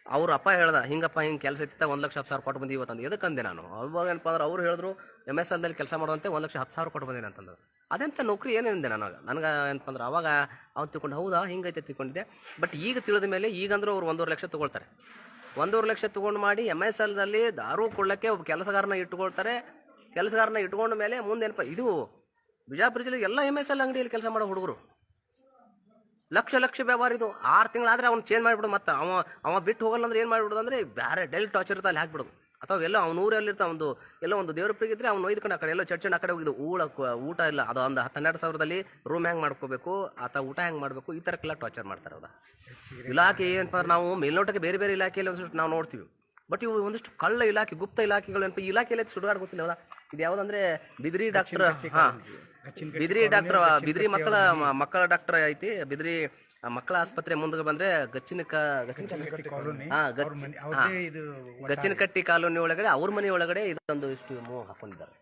ಅವ್ರ ಅಪ್ಪ ಹೇಳ್ದ, ಹಿಂಗಪ್ಪ ಹಿಂಗೆ ಕೆಲಸ ಇತ್ತ 1,10,000 ಕೊಟ್ಟು ಬಂದು ಇವತ್ತಂದು ಎದಕ್ಕಂದೆ ನಾನು. ಅವಾಗ ಏನಪ್ಪ ಅಂದ್ರೆ ಅವ್ರು ಹೇಳಿದ್ರು, MSL ದಲ್ಲಿ ಕೆಲಸ ಮಾಡುವಂತೆ 1,10,000 ಕೊಟ್ಟು ಬಂದೇನೆ ಅಂತಂದ್ರೆ ಅದೆಂತ ನೌಕರಿ ಏನಿದೆ ನನಗೆ ಏನಪ್ಪ ಅಂದ್ರೆ ಅವಾಗ ಅವ್ನು ತಿಳ್ಕೊಂಡು ಹೌದಾ ಹಿಂಗೈತೆ ತಿಳ್ಕೊಂಡಿದ್ದೆ. ಬಟ್ ಈಗ ತಿಳಿದ ಮೇಲೆ ಈಗಂದ್ರೂ ಅವ್ರು 1.5 ಲಕ್ಷ ತೊಗೊಳ್ತಾರೆ. 1.5 ಲಕ್ಷ ತೊಗೊಂಡು ಮಾಡಿ MSL ದಲ್ಲಿ ದಾರು ಕೊಡ್ಲಿಕ್ಕೆ ಒಬ್ಬ ಕೆಲಸಗಾರನ ಇಟ್ಕೊಳ್ತಾರೆ. ಕೆಲಸಗಾರನ ಇಟ್ಕೊಂಡ ಮೇಲೆ ಮುಂದೇನಪ್ಪ ಇದು ಬಿಜಾಪುರ ಜಿಲ್ಲೆ ಎಲ್ಲ MSL ಅಂಗಡಿಯಲ್ಲಿ ಕೆಲಸ ಮಾಡೋ ಹುಡುಗರು ಲಕ್ಷ ವ್ಯವಹಾರ ಇದು. 6 ತಿಂಗಳಾದ್ರೆ ಅವ್ನು ಚೇಂಜ್ ಮಾಡಿಬಿಡು. ಮತ್ತೆ ಅವ ಬಿಟ್ಟು ಹೋಗಲ್ಲ ಅಂದ್ರೆ ಏನು ಮಾಡಿಬಿಡೋದು ಅಂದರೆ ಬೇರೆ ಡೆಲ್ ಟಾರ್ಚರ್ ಇರುತ್ತೆ ಅಲ್ಲಿ ಹಾಕ್ಬಿಡೋದು. ಅಥವಾ ಎಲ್ಲೋ ಅವ್ನು ಊರಲ್ಲಿರ್ತಾವ ಎಲ್ಲೋ ಒಂದು ದೇವ್ರ ಪ್ರೀಗಿದ್ರೆ ಅವ್ನು ಒಯ್ದುಕೊಂಡು ಆ ಕಡೆ ಎಲ್ಲೋ ಚರ್ಚೆನ ಆ ಕಡೆ ಹೋಗಿದ್ದು ಊಟ ಇಲ್ಲ. ಅದು ಒಂದು 12 ಸಾವಿರದಲ್ಲಿ ರೂಮ್ ಹೆಂಗೆ ಮಾಡ್ಕೋಬೇಕು ಅಥವಾ ಊಟ ಹೆಂಗೆ ಮಾಡಬೇಕು ಈ ಥರಕ್ಕೆಲ್ಲ ಟಾರ್ಚರ್ ಮಾಡ್ತಾರೆ. ಹೌದಾ ಇಲಾಖೆ ಏನಪ್ಪ ನಾವು ಮೇಲ್ನೋಟಕ್ಕೆ ಬೇರೆ ಬೇರೆ ಇಲಾಖೆಯಲ್ಲಿ ಒಂದಿಷ್ಟು ನಾವು ನೋಡ್ತೀವಿ. ಬಟ್ ಇವು ಒಂದಿಷ್ಟು ಕಳ್ಳ ಇಲಾಖೆ ಗುಪ್ತ ಇಲಾಖೆಗಳು ಏನಪ್ಪ ಈ ಇಲಾಖೆಯಲ್ಲಿ ಸುಡುಗಾಡು ಗೊತ್ತಿಲ್ಲ. ಹೌದಾ ಇದು ಯಾವುದಂದ್ರೆ ಬಿದ್ರಿ ಡಾಕ್ಟರ್ ಬಿದ್ರಿ ಮಕ್ಕಳ ಡಾಕ್ಟರ್ ಐತಿ. ಬಿದ್ರಿ ಮಕ್ಕಳ ಆಸ್ಪತ್ರೆ ಮುಂದೆ ಬಂದ್ರೆ ಗಚ್ಚಿನಕಟ್ಟಿ ಕಾಲೋನಿ ಒಳಗಡೆ ಅವ್ರ ಮನೆ ಒಳಗಡೆ ಇದೊಂದು ಇಷ್ಟು ಹಾಕೊಂಡಿದ್ದಾರೆ.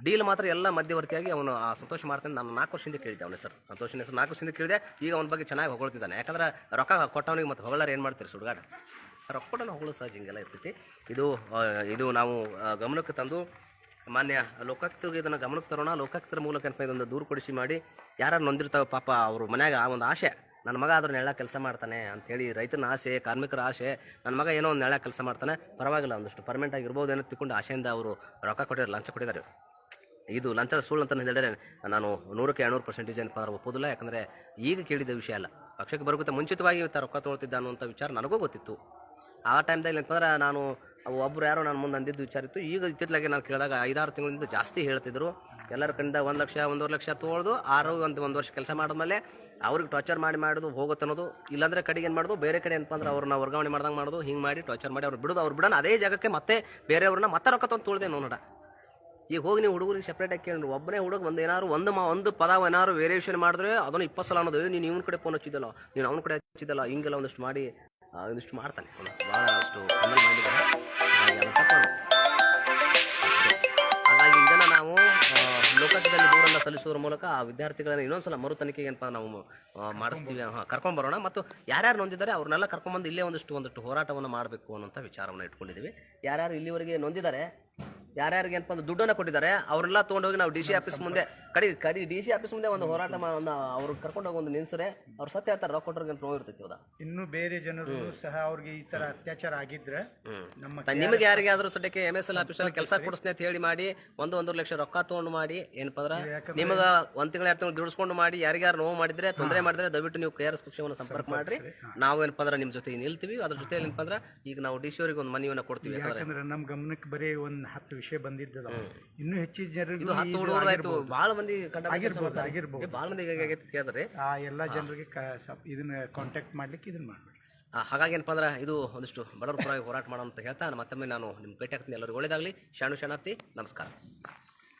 ಡೀಲ್ ಮಾತ್ರ ಎಲ್ಲ ಮಧ್ಯವರ್ತಿಯಾಗಿ ಅವನು ಸಂತೋಷ ಮಾಡ್ತಾನೆ. ನಾನು 4 ವರ್ಷದಿಂದ ಕೇಳಿದ್ದೆ ಅವನ ಹೆಸರು ಸಂತೋಷನ ಹೆಸರು 4 ವರ್ಷದಿಂದ ಕೇಳಿದೆ. ಈಗ ಅವನ ಬಗ್ಗೆ ಚೆನ್ನಾಗಿ ಹೊಗಳ್ತಿದ್ದಾನೆ. ಯಾಕಂದ್ರೆ ರೊಕ್ಕ ಕೊಟ್ಟವನಿಗೆ ಮತ್ತೆ ಹೊಗಳಾರ ಏನು ಮಾಡ್ತೀರಿ ಸುಡುಗಾಡು ರೊಕ್ಕ ಕೊಟ್ಟವನು ಹೊಗಳು ಸಹಜ ಹಿಂಗೆಲ್ಲ ಇರ್ತೈತಿ. ಇದು ನಾವು ಗಮನಕ್ಕೆ ತಂದು ಮಾನ್ಯ ಲೋಕಾಯುಕ್ತರಿಗೆ ಇದನ್ನು ಗಮನಕ್ಕೆ ತರೋಣ. ಲೋಕಾಯುಕ್ತರ ಮೂಲಕ ಏನಪ್ಪ ಇದೊಂದು ದೂರು ಕೊಡಿಸಿ ಮಾಡಿ ಯಾರು ನೊಂದಿರ್ತಾವೆ ಪಾಪ ಅವ್ರ ಮನ್ಯಾಗ ಆ ಒಂದು ಆಸೆ ನನ್ನ ಮಗ ಆದ್ರೂ ನೆಳ ಕೆಲಸ ಮಾಡ್ತಾನೆ ಅಂಥೇಳಿ ರೈತನ ಆಸೆ ಕಾರ್ಮಿಕರ ಆಸೆ ನನ್ನ ಮಗ ಏನೋ ಒಂದು ನೆಳ ಕೆಲಸ ಮಾಡ್ತಾನೆ ಪರವಾಗಿಲ್ಲ ಒಂದಷ್ಟು ಪರ್ಮನೆಂಟ್ ಆಗಿರ್ಬೋದು ಏನೋ ತಿಳ್ಕೊಂಡು ಆಸೆಯಿಂದ ಅವರು ರೊಕ್ಕ ಕೊಟ್ಟಿದ್ದಾರೆ ಲಂಚ ಕೊಟ್ಟಿದ್ದಾರೆ. ಇದು ಲಂಚದ ಸುಳ್ಳು ಅಂತ ಹೇಳಿದರೆ ನಾನು 100ಕ್ಕೆ 200% ಏನಪ್ಪ ಅಂದ್ರೆ ಒಪ್ಪೋದಿಲ್ಲ. ಯಾಕಂದರೆ ಈಗ ಕೇಳಿದ ವಿಷಯ ಅಲ್ಲ. ಪಕ್ಷಕ್ಕೆ ಬರೋಕ್ಕಿಂತ ಮುಂಚಿತವಾಗಿ ರೊಕ್ಕ ತೊಗೊಳ್ತಿದ್ದ ಅನ್ನುವಂಥ ವಿಚಾರ ನನಗೂ ಗೊತ್ತಿತ್ತು. ಆ ಟೈಮ್ದಾಗ ಏನಂತಂದ್ರೆ ನಾನು ಒಬ್ಬರು ಯಾರೋ ನಾನು ಮುಂದೆ ಅಂದಿದ್ದು ವಿಚಾರ ಇತ್ತು. ಈಗ ಇತ್ತಿತ್ತಲಾಗೆ ನಾನು ಕೇಳಿದಾಗ 5-6 ತಿಂಗಳಿಂದ ಜಾಸ್ತಿ ಹೇಳ್ತಿದ್ರು. ಎಲ್ಲರ ಕಡೆಯಿಂದ 1 ಲಕ್ಷ 1.5 ಲಕ್ಷ ತೊಗೊಳ್ದು 1 ವರ್ಷ ಕೆಲಸ ಮಾಡಿದ್ಮೇಲೆ ಅವ್ರಿಗೆ ಟಾರ್ಚರ್ ಮಾಡೋದು ಹೋಗುತ್ತೆ ಅನ್ನೋದು. ಇಲ್ಲಾಂದ್ರೆ ಕಡೆಗೆ ಏನು ಮಾಡೋದು ಬೇರೆ ಕಡೆ ಏನಪ್ಪ ಅಂದ್ರೆ ಅವ್ರನ್ನ ವರ್ಗಾವಣೆ ಮಾಡ್ದಂಗೆ ಮಾಡೋದು. ಹಿಂಗೆ ಮಾಡಿ ಟಾರ್ಚರ್ ಮಾಡಿ ಅವ್ರು ಬಿಡೋಣ ಅದೇ ಜಾಗಕ್ಕೆ ಮತ್ತೆ ಬೇರೆಯವ್ರನ್ನ ಮತ್ತೆ ರೊಕ್ಕ ತೊಗೊಳ್ದೆ ನೋಡ. ಈಗ ಹೋಗಿ ನೀವು ಹುಡುಗರಿಗೆ ಸಪ್ರೇಟಾಗಿ ಕೇಳಿ ಒಬ್ಬನೇ ಹುಡುಗ ಒಂದು ಪದ ಏನಾದ್ರು ವೇರಿಯೇಷನ್ ಮಾಡಿದ್ರೆ ಅದನ್ನು 20 ಸಲ ಅನ್ನೋದು ನೀನು ಇವನ ಕಡೆ ಫೋನ್ ಹಚ್ಚಿದ್ದಲ್ಲ ನೀನು ಅವನ ಕಡೆ ಹಚ್ಚಿದ್ದಲ್ಲ ಹಿಂಗೆಲ್ಲ ಒಂದಿಷ್ಟು ಮಾಡಿ ಒಂದಿಷ್ಟು ಮಾಡ್ತಾನೆ. ಭಾಳಷ್ಟು ಕಮ್ಮಲ್ ಮಾಡಿದ್ದಾರೆ. ಹಾಗಾಗಿ ಇದನ್ನು ನಾವು ಲೋಕಾಯುಕ್ತದಲ್ಲಿ ದೂರನ್ನು ಸಲ್ಲಿಸೋದ್ರ ಮೂಲಕ ಆ ವಿದ್ಯಾರ್ಥಿಗಳನ್ನ ಇನ್ನೊಂದ್ಸಲ ಮರು ತನಿಖೆಗೆ ಏನಪ್ಪ ನಾವು ಮಾಡಿಸ್ತೀವಿ ಕರ್ಕೊಂಡ್ಬರೋಣ. ಮತ್ತು ಯಾರ್ಯಾರು ನೊಂದಿದ್ದಾರೆ ಅವ್ರನ್ನೆಲ್ಲ ಕರ್ಕೊಂಡ್ಬಂದು ಇಲ್ಲೇ ಒಂದಿಷ್ಟು ಹೋರಾಟವನ್ನು ಮಾಡಬೇಕು ಅನ್ನೋಂಥ ವಿಚಾರವನ್ನು ಇಟ್ಕೊಂಡಿದ್ದೀವಿ. ಯಾರ್ಯಾರು ಇಲ್ಲಿವರೆಗೆ ನೊಂದಿದ್ದಾರೆ ಯಾರ್ಯಾರಿಗೆ ಏನಪ್ಪ ಅಂದ್ರೆ ದುಡ್ಡನ್ನು ಕೊಟ್ಟಿದ್ದಾರೆ ಅವ್ರನ್ನೆಲ್ಲ ತೊಗೊಂಡೋಗಿ ನಾವು DC ಆಫೀಸ್ ಮುಂದೆ ಕಡಿ DC ಆಫೀಸ್ ಮುಂದೆ ಒಂದು ಹೋರಾಟ ಅವ್ರು ಕರ್ಕೊಂಡೋಗಿ ಒಂದು ನಿಲ್ಸ್ರೆ ಅವ್ರು ಸತ್ಯ ಹೇಳ್ತಾರೆ ರೊಕ್ಕ ಕೊಟ್ಟರಿಗೆ ನೋವು ಇರ್ತೈತಿ. ಹೌದಾ ಇನ್ನು ಬೇರೆ ಜನರು ಸಹ ಅವ್ರಿಗೆ ಈ ತರ ಅತ್ಯಾಚಾರ ಆಗಿದ್ರೆ ನಿಮಗೆ ಯಾರಿಗೆ ಆದ್ರೂ ಸದ್ಯಕ್ಕೆ MSL ಆಫೀಸಲ್ಲಿ ಕೆಲಸ ಕೊಡಿಸ್ತೀನಿ ಅಂತ ಹೇಳಿ ಮಾಡಿ 1.5 ಲಕ್ಷ ರೊಕ್ಕ ತೊಗೊಂಡು ಮಾಡಿ ಏನಪ್ಪ ಅಂದ್ರೆ ನಿಮಗೆ 1 ತಿಂಗಳು 2 ತಿಂಗಳು ದುಡಿಸ್ಕೊಂಡು ಮಾಡಿ ಯಾರಿಗಾರು ನೋವು ಮಾಡಿದ್ರೆ ತೊಂದರೆ ಮಾಡಿದ್ರೆ ದಯವಿಟ್ಟು ನೀವು KRS ಪಕ್ಷವನ್ನು ಸಂಪರ್ಕ ಮಾಡ್ರಿ. ನಾವು ಏನಪ್ಪ ಅಂದ್ರೆ ನಿಮ್ಮ ಜೊತೆ ನಿಲ್ತೀವಿ. ಅದ್ರ ಜೊತೆ ಏನಪ್ಪ ಅಂದ್ರೆ ಈಗ ನಾವು DC ಅವರಿಗೆ ಒಂದು ಮನವಿಯನ್ನು ಕೊಡ್ತೀವಿ. ಯಾಕಂದ್ರೆ ನಮ್ಮ ಗಮನಕ್ಕೆ ಬರೀ ಒಂದು 10 ವಿಷಯ ಬಂದಿದ್ದದ. ಇನ್ನೂ ಹೆಚ್ಚಿನ ಜನರಿಗೆ 10 ಹುಡುಗರು ಆಯ್ತು ಭಾಳ ಮಂದಿ ಆಗಿರ್ಬೋದು ಭಾಳ ಮಂದಿ ಕೇಳಿದ್ರೆ ಆ ಎಲ್ಲ ಜನರಿಗೆ ಇದನ್ನ ಕಾಂಟ್ಯಾಕ್ಟ್ ಮಾಡ್ಲಿಕ್ಕೆ ಇದನ್ನ ಮಾಡ್ಬೇಡಿ. ಹಾಗಾಗಿ ಏನಪ್ಪ ಅಂದ್ರೆ ಇದು ಒಂದಿಷ್ಟು ಬಡವರ ಪರವಾಗಿ ಹೋರಾಟ ಮಾಡೋಣ ಅಂತ ಹೇಳ್ತಾ ಮತ್ತೊಮ್ಮೆ ನಾನು ನಿಮ್ಮ ಭೇಟಿ ಆಗ್ತೀನಿ. ಎಲ್ಲರಿಗೂ ಒಳ್ಳೇದಾಗಲಿ. ಶಾಣು ಶರಣಾರ್ಥಿ. ನಮಸ್ಕಾರ.